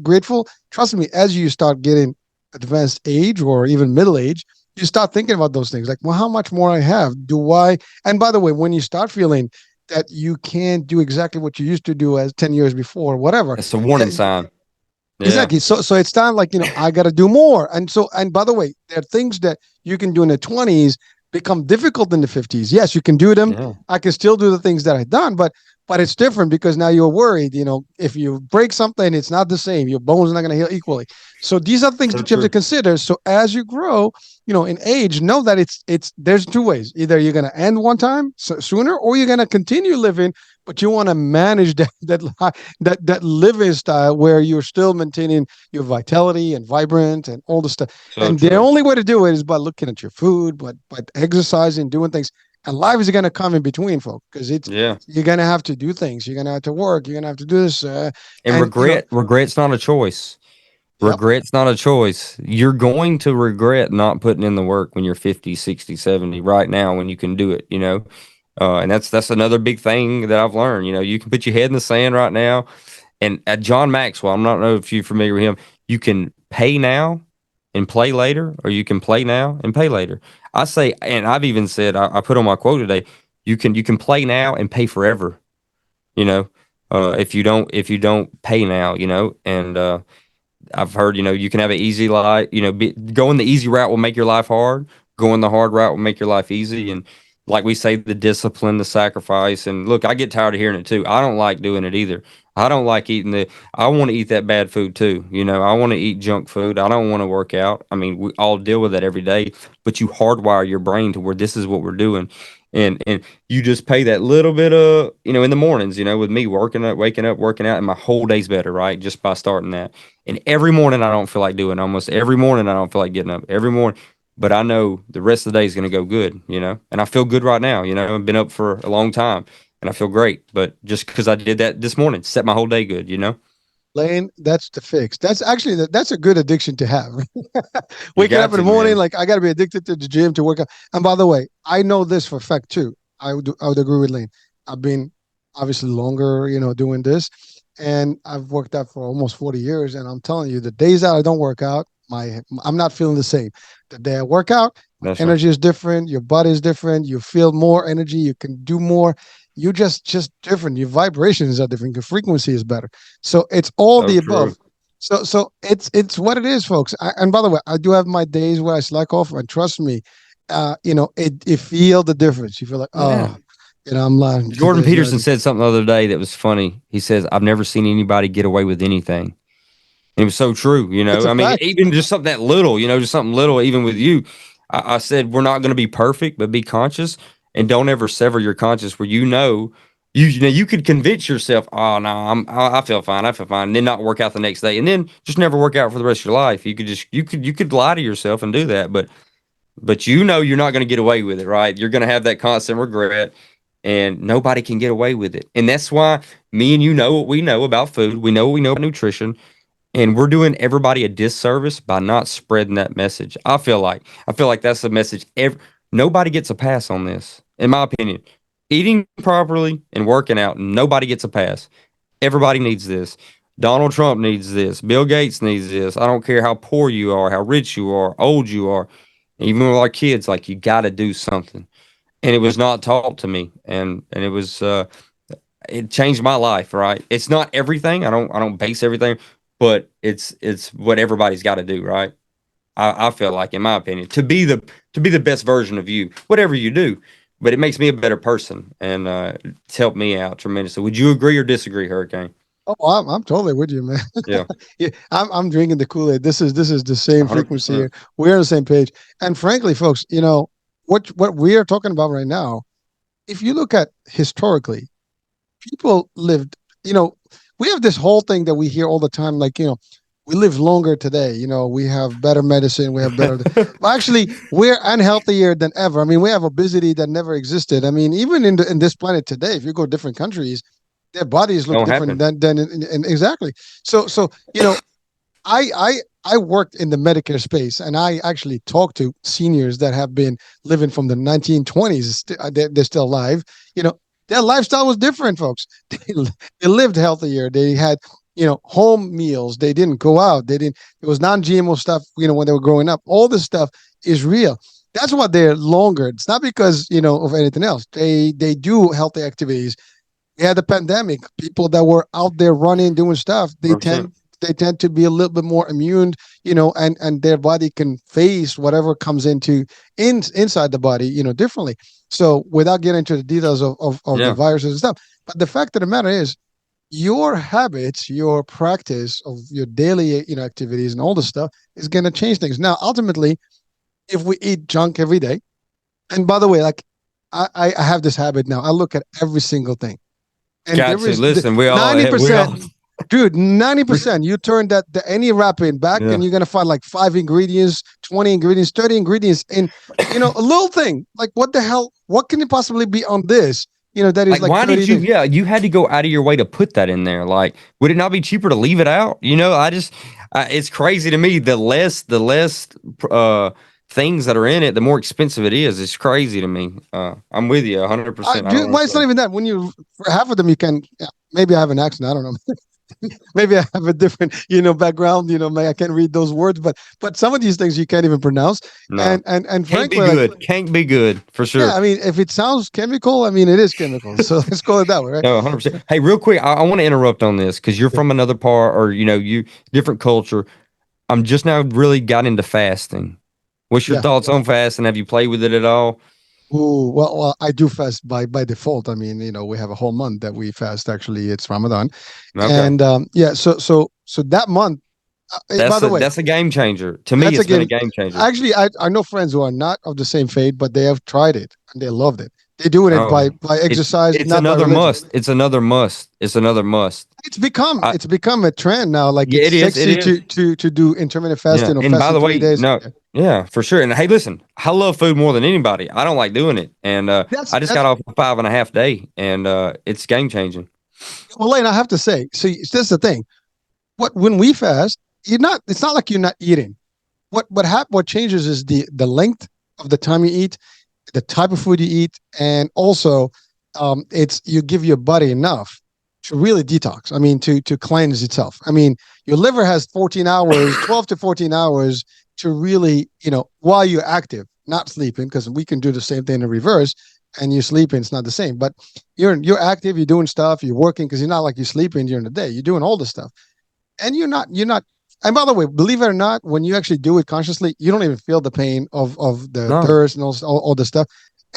grateful. Trust me, as you start getting advanced age or even middle age, you start thinking about those things like, well, how much more I have? Do I? And by the way, when you start feeling that you can't do exactly what you used to do as 10 years before, whatever, That's a warning that, sign. Yeah. exactly. So it's time like, I got to do more. And by the way, there are things that you can do in the 20s become difficult in the 50s. Yes, you can do them. Yeah. I can still do the things that I've done, but it's different because now you're worried, if you break something, it's not the same. Your bones are not going to heal equally. So these are things So that you have to true. consider. So as you grow, in age, know that it's there's two ways. Either you're going to end one time sooner, or you're going to continue living, but you want to manage that living style where you're still maintaining your vitality and vibrant and all the stuff. So And the true. only way to do it is by looking at your food, but exercising, doing things. And life is going to come in between, folks, because Yeah. you're going to have to do things. You're going to have to work. You're going to have to do this. And And regret's not a choice. yep. Regret's not a choice. You're going to regret not putting in the work when you're 50, 60, 70. Right now when you can do it, and that's another big thing that I've learned. You can put your head in the sand right now. And at John Maxwell, I'm not know if you're familiar with him. You can pay now and play later, or you can play now and pay later. I say, and I've even said, I put on my quote today, you can play now and pay forever. You know, if you don't pay now, and I've heard, you can have an easy life, going the easy route will make your life hard. Going the hard route will make your life easy. And like we say, the discipline, the sacrifice. And look, I get tired of hearing it too. I don't like doing it either. I don't like I want to eat that bad food too. I want to eat junk food. I don't want to work out. I mean, we all deal with that every day, but you hardwire your brain to where this is what we're doing. And you just pay that little bit of, in the mornings, with me working up, waking up, working out, and my whole day's better, right? Just by starting that. And every morning I don't feel like doing. Almost every morning I don't feel like getting up. Every morning, but I know the rest of the day is going to go good. And I feel good right now. I've been up for a long time, and I feel great. But just because I did that this morning, set my whole day good. Lane, that's the fix. That's actually that's a good addiction to have. You Waking up got in the to, morning, man. like I got to be addicted to the gym to work out. And by the way, I know this for a fact too. I would agree with Lane. I've been obviously longer, doing this, and I've worked out for almost 40 years. And I'm telling you, the days that I don't work out, I'm not feeling the same. The day I work out, my That's right. energy is different. Your body is different. You feel more energy. You can do more. You just different. Your vibrations are different. Your frequency is better. So it's all So the above. true. So it's what it is, folks. And by the way, I do have my days where I slack off, and trust me, it feel the difference. You feel like, Yeah. oh, I'm lying. Jordan Today's not. Peterson said something the other day that was funny. He says, "I've never seen anybody get away with anything." And it was so true. It's a I mean, fact. even just something that little, just something little, even with you. I said, we're not going to be perfect, but be conscious and don't ever sever your conscience where you could convince yourself, oh, no, I feel fine. I feel fine. And then not work out the next day and then just never work out for the rest of your life. You could lie to yourself and do that. But you're not going to get away with it, right? You're going to have that constant regret and nobody can get away with it. And that's why me and you know what we know about food. We know what we know about nutrition and we're doing everybody a disservice by not spreading that message. I feel like that's the message. Nobody gets a pass on this, in my opinion. Eating properly and working out, nobody gets a pass. Everybody needs this. Donald Trump needs this. Bill Gates needs this. I don't care how poor you are, how rich you are, old you are. Even with our kids, like you got to do something. And it was not taught to me, and it changed my life, right? It's not everything. I don't base everything, but it's what everybody's got to do, right? I feel like, in my opinion, to be the best version of you, whatever you do. But it makes me a better person, and it's helped me out tremendously. Would you agree or disagree, Hurricane? Oh, I'm totally with you, man. Yeah, Yeah, I'm drinking the Kool-Aid. This is the same one hundred frequency percent. here. We're on the same page. And frankly, folks, what we are talking about right now, if you look at historically, people lived, we have this whole thing that we hear all the time, like, we live longer today. We have better medicine. We have better. Well, actually, we're unhealthier than ever. I mean, we have obesity that never existed. I mean, even in this planet today, if you go to different countries, their bodies look Don't different happen. than exactly. So I worked in the Medicare space, and I actually talked to seniors that have been living from the 1920s. They're still alive. You know, their lifestyle was different, folks. They lived healthier. They had home meals. They didn't go out. They didn't. It was non-GMO stuff. When they were growing up, all this stuff is real. That's why they're longer. It's not because of anything else. They do healthy activities. We had the pandemic. People that were out there running, doing stuff, they 100%. tend to be a little bit more immune, and their body can face whatever comes inside the body, differently. So without getting into the details of the Yeah. viruses and stuff, but the fact of the matter is, your habits, your practice of your daily, activities and all this stuff is going to change things. Now, ultimately, if we eat junk every day, and by the way, like I have this habit now. I look at every single thing, and there Gotcha. is Listen, we all ninety we all percent, dude. 90%. You turn that any wrapping back, yeah. and you're gonna find like 5 ingredients, 20 ingredients, 30 ingredients, and a little thing. Like, what the hell? What can it possibly be on this? That is Like, like why 30 did you? things. Yeah, you had to go out of your way to put that in there. Like, would it not be cheaper to leave it out? I just, it's crazy to me. The less uh things that are in it, the more expensive it is. It's crazy to me. I'm with you 100%. I don't Dude, know. well, it's not even that. When you for half of them, you can. Yeah, maybe I have an accent. I don't know. Maybe I have a different, background. I can't read those words, but some of these things you can't even pronounce. No, And can't be frankly, like, good. Can't be good for yeah, sure. I mean, if it sounds chemical, I mean, it is chemical. So let's call it that way, right? No, 100%. Hey, real quick, I want to interrupt on this because you're from another part, or you different culture. I'm just now really got into fasting. What's your Yeah. thoughts on fasting? Have you played with it at all? Ooh, well, I do fast by default. I mean, we have a whole month that we fast. Actually, it's Ramadan, Okay. and yeah. So that month. By That's the a way, that's a game changer. To me, that's a it's been a game. game changer. Actually, I know friends who are not of the same faith, but they have tried it and they loved it. They doing it Oh, by it's exercise, it's not by another religion. must. It's another must. It's another must. It's become I, it's become a trend now. Like, yeah, it's it is. It sexy to is. to do intermittent Yeah. fasting or And by fasting the three way, days. no, Yeah. yeah, for sure. And hey, listen, I love food more than anybody. I don't like doing it, and I just got That's off a 5.5 day, and it's game changing. well, Lane, I have to say. So that's the thing. When we fast, you're not. It's not like you're not eating. What changes is the length of the time you eat, the type of food you eat, and also it's you give your body enough to really detox. I mean, to cleanse itself. I mean, your liver has 14 hours, 12 to 14 hours to really, while you're active, not sleeping, because we can do the same thing in reverse. And you're sleeping, it's not the same. But you're active, you're doing stuff, you're working, because you're not like you're sleeping during the day. You're doing all this stuff, and you're not. And by the way, believe it or not, when you actually do it consciously, you don't even feel the pain of the No, thirst and all the stuff.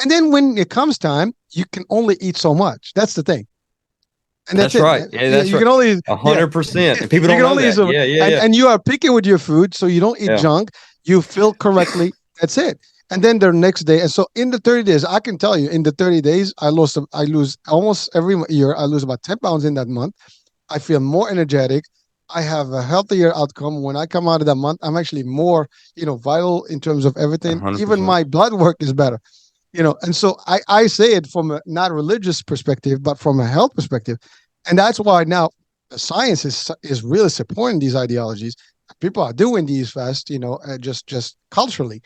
And then when it comes time, you can only eat so much. That's the thing, and that's that's it. right. Yeah, Yeah, that's you right. can only, A yeah, hundred percent. And people you don't can know only eat that. so much. Yeah, yeah, and yeah, and you are picky with your food, so you don't eat yeah. junk. You feel correctly. That's it. And then the next day, and so in the 30 days, I can tell you, in the 30 days, I lose almost every year. I lose about 10 pounds in that month. I feel more energetic. I have a healthier outcome when I come out of that month. I'm actually more, vital in terms of A everything. hundred Even percent. my blood work is better. And so I say it from a not religious perspective, but from a health perspective. And that's why now the science is really supporting these ideologies. People are doing these fast, just culturally,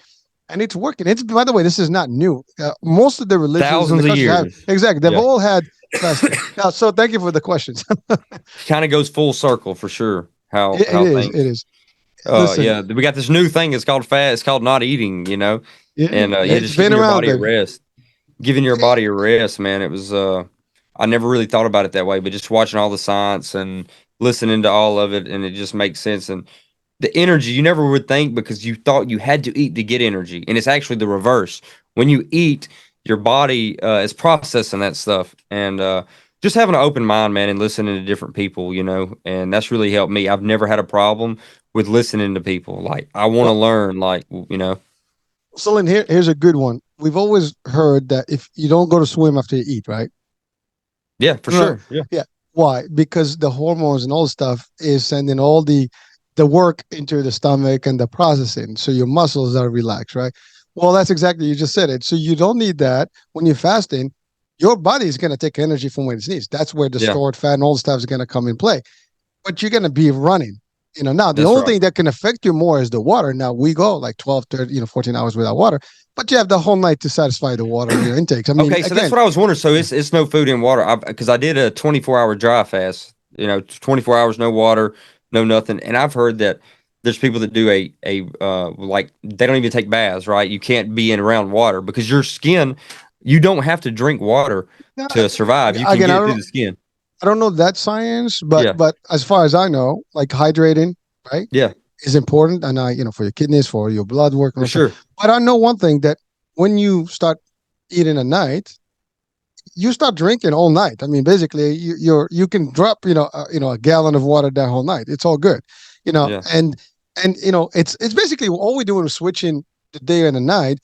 and it's working. It's, by the way, this is not new. Most of the religions in the Thousands of country have, years. exactly. They've Yeah. all had fasting. Now, so thank you for the questions. Kind of goes full circle for sure. How It how is. It things. is. Listen, Yeah, we got this new thing. It's called fast. It's called not eating. yeah, And yeah, it's just been giving your around, body a baby. rest. Giving your body a rest, man. It was. I never really thought about it that way, but just watching all the science and listening to all of it, and it just makes sense. And the energy you never would think because you thought you had to eat to get energy, and it's actually the reverse. When you eat, your body is processing that stuff, and just having an open mind, man, and listening to different people, and that's really helped me. I've never had a problem with listening to people. Like I want to Well, learn, like. Celine, here's a good one. We've always heard that if you don't go to swim after you eat, right? Yeah, for Right. sure. Yeah, Yeah. Why? Because the hormones and all the stuff is sending all the the work into the stomach and the processing. So your muscles are relaxed, right? Well, that's exactly, you just said it. So you don't need that when you're fasting. Your body is going to take energy from where it needs. That's where the Yeah, stored fat and all the stuff is going to come in play. But you're going to be running. Now the that's only right. thing that can affect you more is the water. Now we go like 12, 30, 14 hours without water, but you have the whole night to satisfy the water intakes. I mean, Okay, so that's again, what I was wondering. So it's no food and water because I did a 24-hour dry fast. 24 hours no water, no nothing. And I've heard that there's people that do a like they don't even take baths, right? You can't be in around water because your skin, you don't have to drink water no, to survive. You can again, get it through the skin. I don't know that science, but Yeah, as far as I know, like hydrating, right, yeah, is important, and for your kidneys, for your blood work, and for all stuff. sure. But I know one thing that when you start eating at night, you start drinking all night. I mean, basically, you can drop a gallon of water that whole night. It's all good, Yeah, and it's basically all we're doing is switching the day and the night.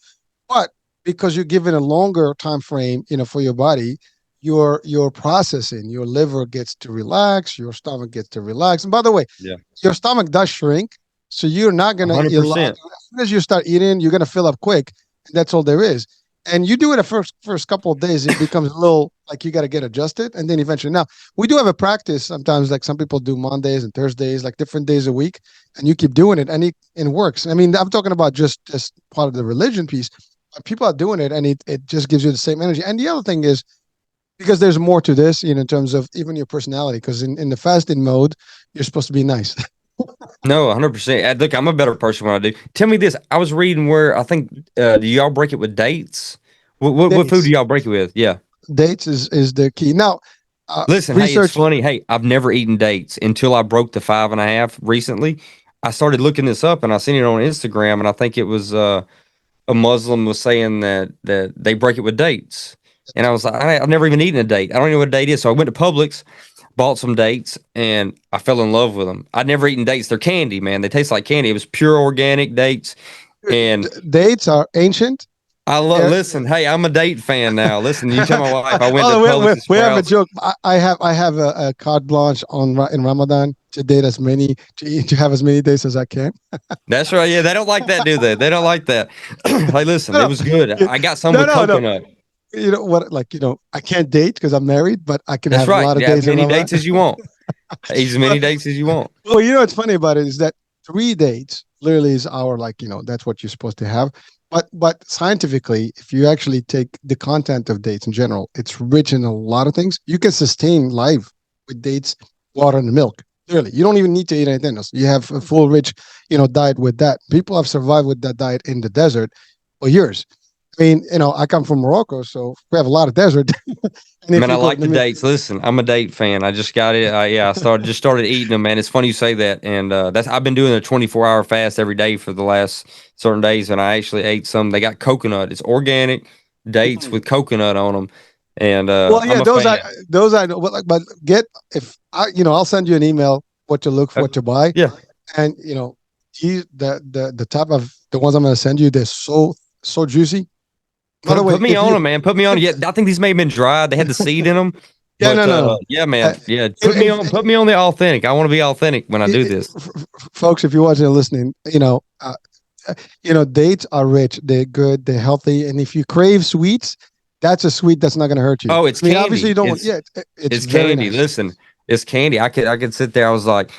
But because you're given a longer time frame, for your body, your processing, your liver gets to relax, your stomach gets to relax. And by the way, yeah, your stomach does shrink, so you're not gonna. As 100%. soon as you start eating, you're gonna fill up quick. And that's all there is. And you do it the first couple of days, it becomes a little like you got to get adjusted, and then eventually. Now we do have a practice sometimes, like some people do Mondays and Thursdays, like different days a week, and you keep doing it, and it works. I mean, I'm talking about just as part of the religion piece. But people are doing it, and it just gives you the same energy. And the other thing is because there's more to this, in terms of even your personality. Because in the fasting mode, you're supposed to be nice. No, 100%. Look, I'm a better person when I do. Tell me this. I was reading where I think do y'all break it with dates? What food do dates y'all break it with? Yeah. dates is the key. Now, Listen, hey, it's research. funny. Hey, I've never eaten dates until I broke the 5.5 recently. I started looking this up and I seen it on Instagram, and I think it was a Muslim was saying that they break it with dates. And I was like, I've never even eaten a date. I don't even know what a date is. So I went to Publix, bought some dates, and I fell in love with them. I'd never eaten dates. They're candy, man. They taste like candy. It was pure organic dates. And Dates are ancient. I love, They're, listen, hey, I'm a date fan now. Listen, you tell my wife I went to oh, Publix and we have a Sprouts. joke. I have a carte blanche in Ramadan to date as many to have as many days as I can. That's right. Yeah, they don't like that, do they? They don't like that. Hey, listen, it No, was good. no, I got some no, with no, no. coconut. You know what? Like I can't date because I'm married, but I can That's have a right. lot of You have as days in many Ramadan. dates as you want. As many dates as you want. Well, what's funny about it is that 3 dates literally is our, like, that's what you're supposed to have. But scientifically, if you actually take the content of dates in general, it's rich in a lot of things. You can sustain life with dates, water, and milk. Clearly, you don't even need to eat anything else. You have a full, rich, diet with that. People have survived with that diet in the desert for years. I mean, I come from Morocco, so we have a lot of desert. And if Man, I you go, like the dates. Listen, I'm a date fan. I just got it. Yeah, I started eating them, man. It's funny you say that, and that's I've been doing a 24-hour fast every day for the last certain days, and I actually ate some. They got coconut. It's organic dates with coconut on them, and well, yeah, I'm a those are fan. but get if I'll send you an email what to look for, Uh, what to buy, yeah, and the type of the ones I'm going to send you, they're so juicy. By the put way, me if on you them, man. Put me on. Yeah, I think these may have been dried. They had the seed in them, yeah, but no, no, no. yeah, man. Uh, Yeah, if, if, put me on the authentic. I want to be authentic when I do if, this. folks, if you're watching and listening, dates are rich, they're good, they're healthy, and if you crave sweets, that's a sweet that's not going to hurt you. Oh, it's I mean, obviously you candy. don't want. Yeah, it's It's very candy. nice. Listen, it's candy. I could sit there. I was like,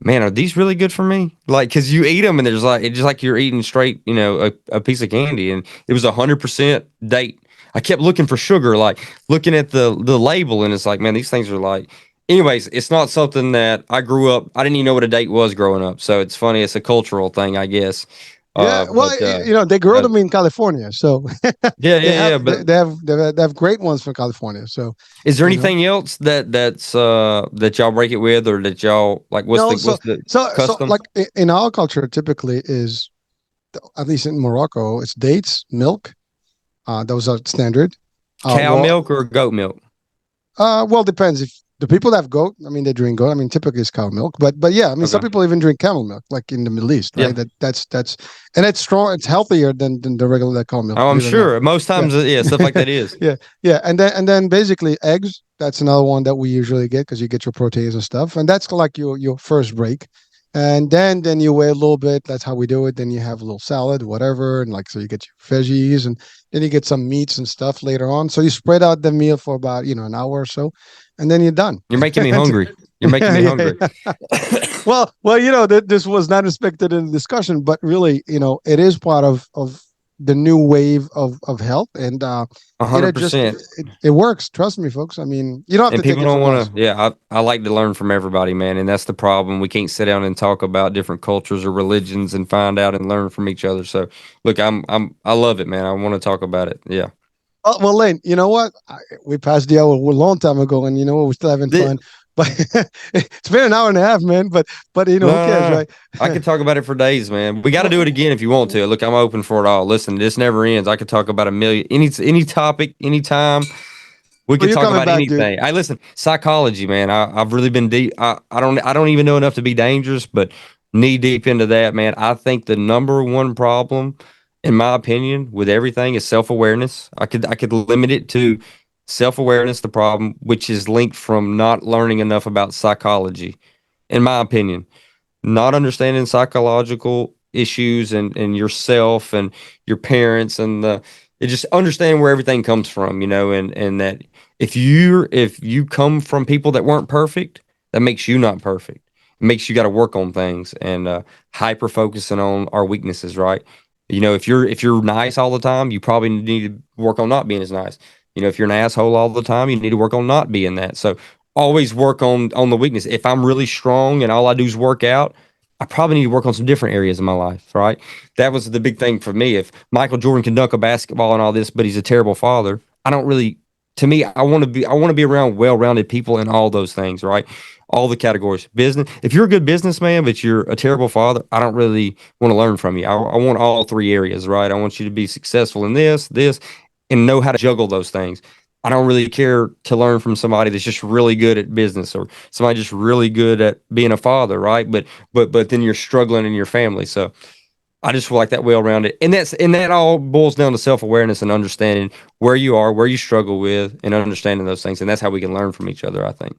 man, are these really good for me? Like, cause you eat them and there's like, it's just like you're eating straight, a piece of candy. And it was 100% date. I kept looking for sugar, like looking at the label, and it's like, man, these things are like. Anyways, it's not something that I grew up. I didn't even know what a date was growing up. So it's funny. It's a cultural thing, I guess. Yeah, well, But they grow uh, them in California, so yeah, they yeah, have yeah. they, But they have great ones from California. So is there you know, anything else that y'all break it with, or that y'all like? no, What's the so custom? like in our culture, typically is, at least in Morocco, it's dates, milk. Those are standard. Cow Well, milk or goat milk? depends if the people that have goat. I mean, they drink goat. I mean, typically it's cow milk, but yeah, I mean, some Okay. people even drink camel milk, like in the Middle East, Yeah. right? That's and it's strong. It's healthier than the regular cow milk. Oh, I'm Believe it or not. sure. Most Yeah. times, yeah, stuff like that is. Yeah, yeah, and then basically eggs. That's another one that we usually get because you get your proteins and stuff, and that's like your first break. And then you wait a little bit. That's how we do it. Then you have a little salad, whatever, and like so you get your veggies, and then you get some meats and stuff later on. So you spread out the meal for about an hour or so, and then you're done. You're making me And- hungry. You're making me yeah, hungry. yeah. Well, this was not expected in the discussion, but really, it is part of the new wave of health, and A it hundred just percent. it works. Trust me, folks. I mean, you don't have And to take people it don't from us. want to. Yeah, I like to learn from everybody, man. And that's the problem. We can't sit down and talk about different cultures or religions and find out and learn from each other. So, look, I love it, man. I want to talk about it. Yeah. Well, Lane, you know what? We passed the hour a long time ago, and you know what? We're still having The- fun. But it's been an hour and a half, man. But no, who cares, no, no. right? I could talk about it for days, man. We got to do it Well, again if you want to. Look, I'm open for it all. Listen, this never ends. I could talk about a million, any topic, anytime. We well, could you're talk coming about back, dude. anything. I listen, psychology, man. I've really been deep. I don't even know enough to be dangerous, but knee deep into that, man. I think the number one problem, in my opinion, with everything is self awareness. I could limit it to self awareness, the problem, which is linked from not learning enough about psychology, in my opinion, not understanding psychological issues and yourself and your parents and the it just understanding where everything comes from, and that if you come from people that weren't perfect, that makes you not perfect. It makes you got to work on things and hyper focusing on our weaknesses, right? If you're nice all the time, you probably need to work on not being as nice. If you're an asshole all the time, you need to work on not being that. So always work on the weakness. If I'm really strong and all I do is work out, I probably need to work on some different areas of my life, right? That was the big thing for me. If Michael Jordan can dunk a basketball and all this, but he's a terrible father, I don't really. To me, I want to be around well-rounded people in all those things, right? All the categories. Business. If you're a good businessman, but you're a terrible father, I don't really want to learn from you. I want all three areas, right? I want you to be successful in this, and know how to juggle those things. I don't really care to learn from somebody that's just really good at business or somebody just really good at being a father, right? But then you're struggling in your family. So I just feel like that well rounded. And that all boils down to self-awareness and understanding where you are, where you struggle with, and understanding those things. And that's how we can learn from each other, I think.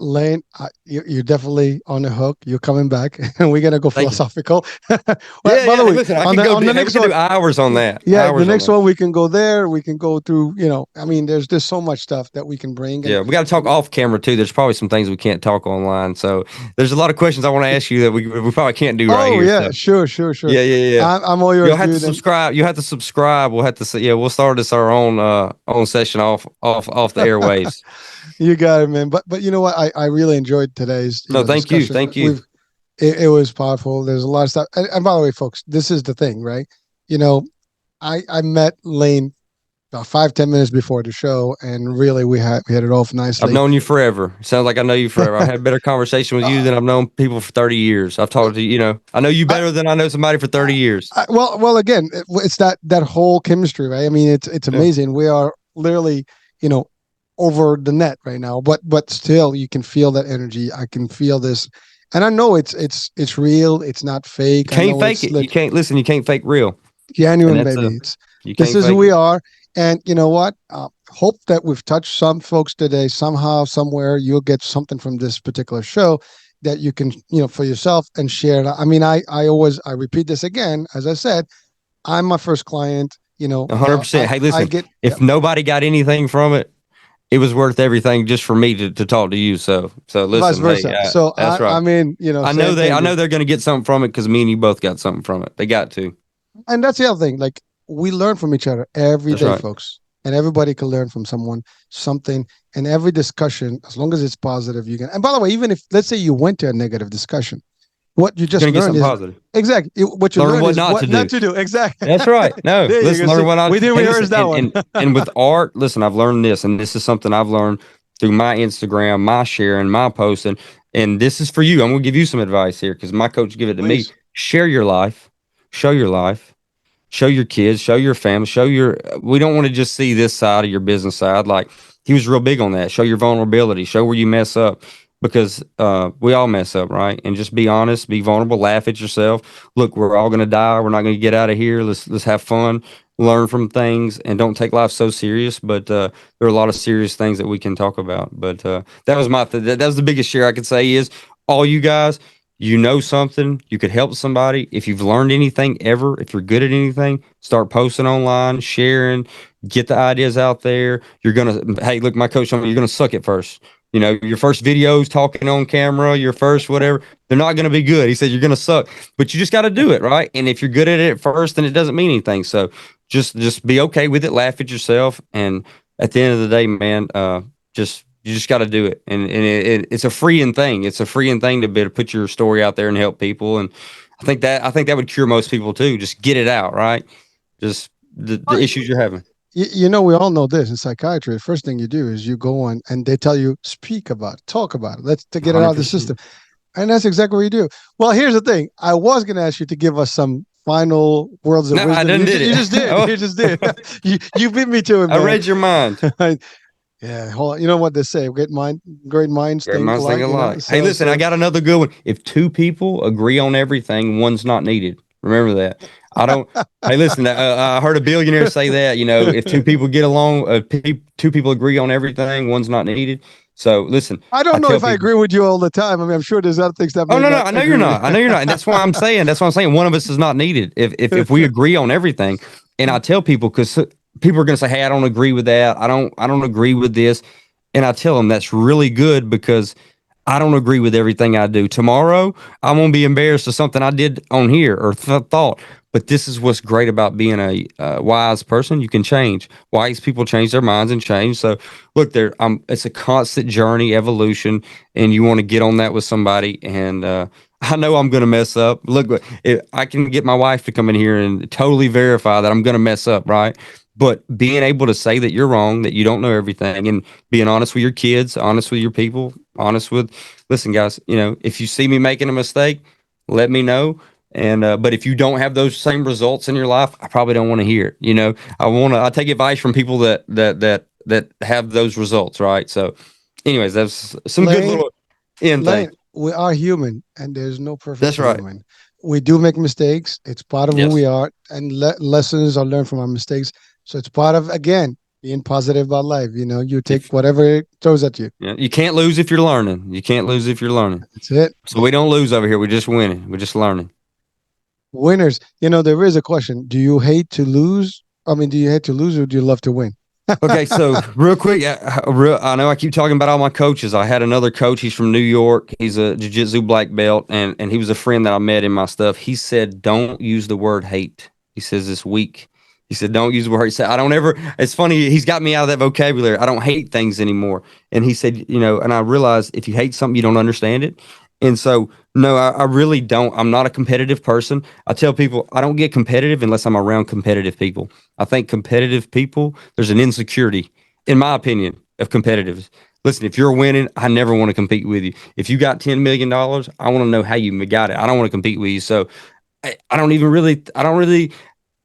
Lane, you're definitely on the hook. You're coming back, and we're gonna go Thank you. philosophical. Well, Yeah, by yeah. the way, Listen, I on could the go on the we next could one, do hours on that. yeah, the Hours on next that. one we can go there. We can go through. I mean, there's so much stuff that we can bring. And Yeah, we got to talk off camera too. There's probably some things we can't talk online. So there's a lot of questions I want to ask you that we probably can't do right oh here. yeah, So sure, sure, sure. yeah, yeah, yeah. I'm all You'll yours, have to dude. And subscribe. You have to subscribe. We'll have to say, yeah, we'll start this our own session off the airwaves. you got it, man. But you know what? I really enjoyed today's No, thank you, discussion. thank you. It was powerful. There's a lot of stuff. And by the way, folks, this is the thing, right? You know, I met Lane about 5-10 minutes before the show, and really we had it off I've nicely. known you forever. Sounds like I know you forever. I've had better conversation with you Uh, than I've known people for 30 years. I've talked to you. I know you I, better than I know somebody for 30 years. well, again, it's that whole chemistry, right? I mean, it's Yeah. amazing. We are literally, you know, over the net right now, but still, you can feel that energy. I can feel this, and I know it's real. It's not You fake. I can't know fake it's it. You can't listen. You can't fake real. And genuine, that's baby. you This can't is who fake we it. are, and you know what? Hope that we've touched some folks today. Somehow, somewhere, you'll get something from this particular show that you can, for yourself and share. I mean, I repeat this again, as I said, I'm my first client. 100%. Hey, I listen, get, yeah, if nobody got anything from it, it was worth everything just for me to talk to you. So vice listen, hey, versa. So that's I right. mean, I know same they thing, I know dude. they're gonna get something from it because me and you both got something from it. They got to. And that's the other thing. Like we learn from each other every That's day, right. folks. And everybody can learn from someone something. And every discussion, as long as it's positive, you can. And by the way, even if let's say you went to a negative discussion, what you You're just gonna get learned something is positive. exactly what you Learn learn what is not to what not do. to do. Exactly. That's right. No, There you listen, go. learn See, what not. we didn't Hey, rehearse listen, that and one. and with art, listen, I've learned this, and this is something I've learned through my Instagram, my sharing, my posting, and this is for you. I'm gonna give you some advice here because my coach gave it to me. Please. Share your life, show your life, show your kids, show your family, show your. We don't want to just see this side of your business side. Like he was real big on that. Show your vulnerability, show where you mess up, because we all mess up, right? And just be honest, be vulnerable, laugh at yourself. Look, we're all gonna die. We're not gonna get out of here. Let's have fun, learn from things, and don't take life so serious. But there are a lot of serious things that we can talk about. But that was that was the biggest share I could say is all you guys. you know something, you could help somebody. If you've learned anything ever, if you're good at anything, start posting online, sharing, get the ideas out there. You're gonna, hey, look, my coach told me you're gonna suck at first. You know, your first videos talking on camera, your first whatever, they're not gonna be good. He said you're gonna suck, but you just got to do it, right? And if you're good at it at first, then it doesn't mean anything. So just be okay with it, laugh at yourself, and at the end of the day, man, just you just got to do it, and it's a freeing thing. It's a freeing thing to be able to put your story out there and help people. And I think that would cure most people too. Just get it out, right? Just the issues you're having. You know, we all know this in psychiatry. The first thing you do is you go on and they tell you, speak about it, talk about it. Let's to get it out of the 100%. system. And that's exactly what you do. Well, here's the thing. I was going to ask you to give us some final words of No, I wisdom. done did You it. just did. Oh, You just did. You beat me to it, I man. read your mind. Yeah. Hold on. You know what they say? Great minds Great think minds think alike. You know. alike. Hey, listen, I got another good one. If two people agree on everything, one's not needed. Remember that. I don't. Hey, listen, I heard a billionaire say that. You know, if two people get along, two people agree on everything, one's not needed. So listen, I I don't know tell if I people. agree with you all the time. I mean, I'm sure there's other things that Oh may no, no, not I know you're agree with. not. I know you're not, and that's why I'm saying. That's why I'm saying one of us is not needed. If we agree on everything, and I tell people because people are going to say, "Hey, I don't agree with that. I don't agree with this," and I tell them that's really good because I don't agree with everything I do. Tomorrow, I won't be embarrassed of something I did on here or thought. But this is what's great about being a wise person. You can change. Wise people change their minds and change. So, look, there. It's a constant journey, evolution, and you want to get on that with somebody. And I know I'm going to mess up. Look, if I can get my wife to come in here and totally verify that I'm going to mess up, right? But being able to say that you're wrong, that you don't know everything, and being honest with your kids, honest with your people, honest with, listen, guys, you know, if you see me making a mistake, let me know. And but if you don't have those same results in your life, I probably don't want to hear it. You know, I take advice from people that have those results, right? So, anyways, that's some good Lane, little end thing. Lane, we are human, and there's no perfect That's right. human. We do make mistakes. It's part of who we Yes. are, and lessons are learned from our mistakes. So it's part of, again, being positive about life. You know, you take If whatever it throws at you. yeah, you can't lose if you're learning. You can't lose if you're learning. That's it. So we don't lose over here. We're just winning. We're just learning. Winners. You know, there is a question. Do you hate to lose? I mean, do you hate to lose or do you love to win? Okay, so real quick, I know I keep talking about all my coaches. I had another coach. He's from New York. He's a jiu-jitsu black belt, and he was a friend that I met in my stuff. He said, "Don't use the word hate." He says this week. He said, "Don't use the word." He said, "I don't ever." It's funny. He's got me out of that vocabulary. I don't hate things anymore. And he said, you know, and I realized if you hate something, you don't understand it. And so, no, I really don't. I'm not a competitive person. I tell people I don't get competitive unless I'm around competitive people. I think competitive people, there's an insecurity, in my opinion, of competitiveness. Listen, if you're winning, I never want to compete with you. If you got $10 million, I want to know how you got it. I don't want to compete with you. So I don't even really, I don't really.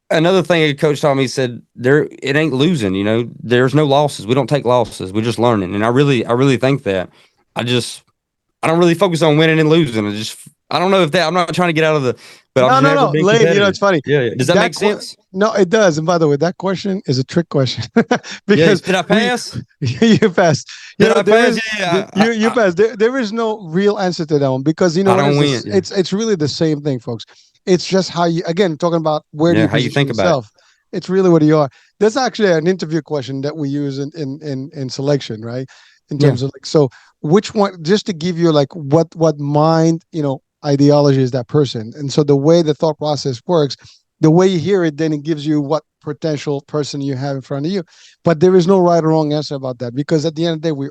Another thing a coach taught me, he said, there, it ain't losing. You know, there's no losses. We don't take losses. We're just learning. And I really think that. I just, I don't really focus on winning and losing. I don't know if that. I'm not trying to get out of the, but I've No, just no, never no. been Lane, you know, competitive. it's funny. Yeah, yeah. Does that make sense? No, it does. And by the way, that question is a trick question Yeah. because Did I we pass? you passed. You Did know, I there pass? is Yeah. you passed. There is no real answer to that one because you know I what don't is win. this? Yeah. It's really the same thing, folks. It's just how you again talking about where do Yeah. you How you position think about it? yourself. It's really what you are. There's actually an interview question that we use in selection, right? In Yeah. terms of like, so which one, just to give you like what mind, you know, ideology is that person. And so the way the thought process works, the way you hear it, then it gives you what potential person you have in front of you. But there is no right or wrong answer about that because at the end of the day,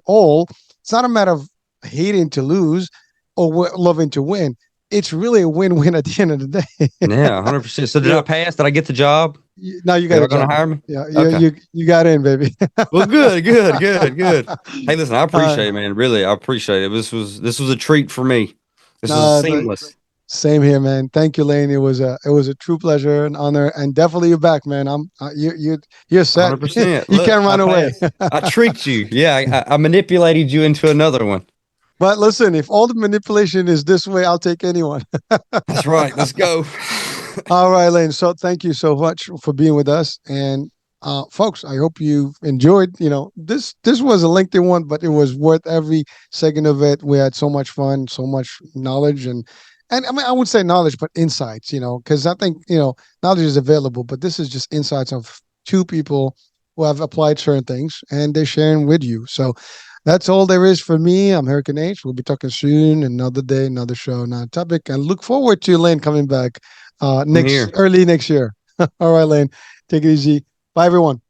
it's not a matter of hating to lose or loving to win. It's really a win-win at the end of the day. Yeah. 100%. So did I Yeah. pass? Did I get the job? Now you They got are a going job, to man. hire me? Yeah, Okay. you got in, baby. Well, good, good, good, good. Hey, listen, I uh, appreciate it, man. Really, I appreciate it. This was a treat for me. This was no, seamless. same here, man. Thank you, Lane. It was a true pleasure and honor, and definitely you're back, man. You're set. 100%. You Look, can't I run away. passed. I tricked you. Yeah, I manipulated you into another one. But listen, if all the manipulation is this way, I'll take anyone. That's right. Let's go. All right, Lane. So thank you so much for being with us. And folks, I hope you enjoyed. You know, this was a lengthy one, but it was worth every second of it. We had so much fun, so much knowledge, And I mean, I would say knowledge, but insights, because I think, knowledge is available, but this is just insights of two people who have applied certain things and they're sharing with you. So that's all there is for me. I'm Hurricane H. We'll be talking soon. Another day, another show, another topic. And look forward to Lane coming back I'm next here. early next year. All right, Lane. Take it easy. Bye, everyone.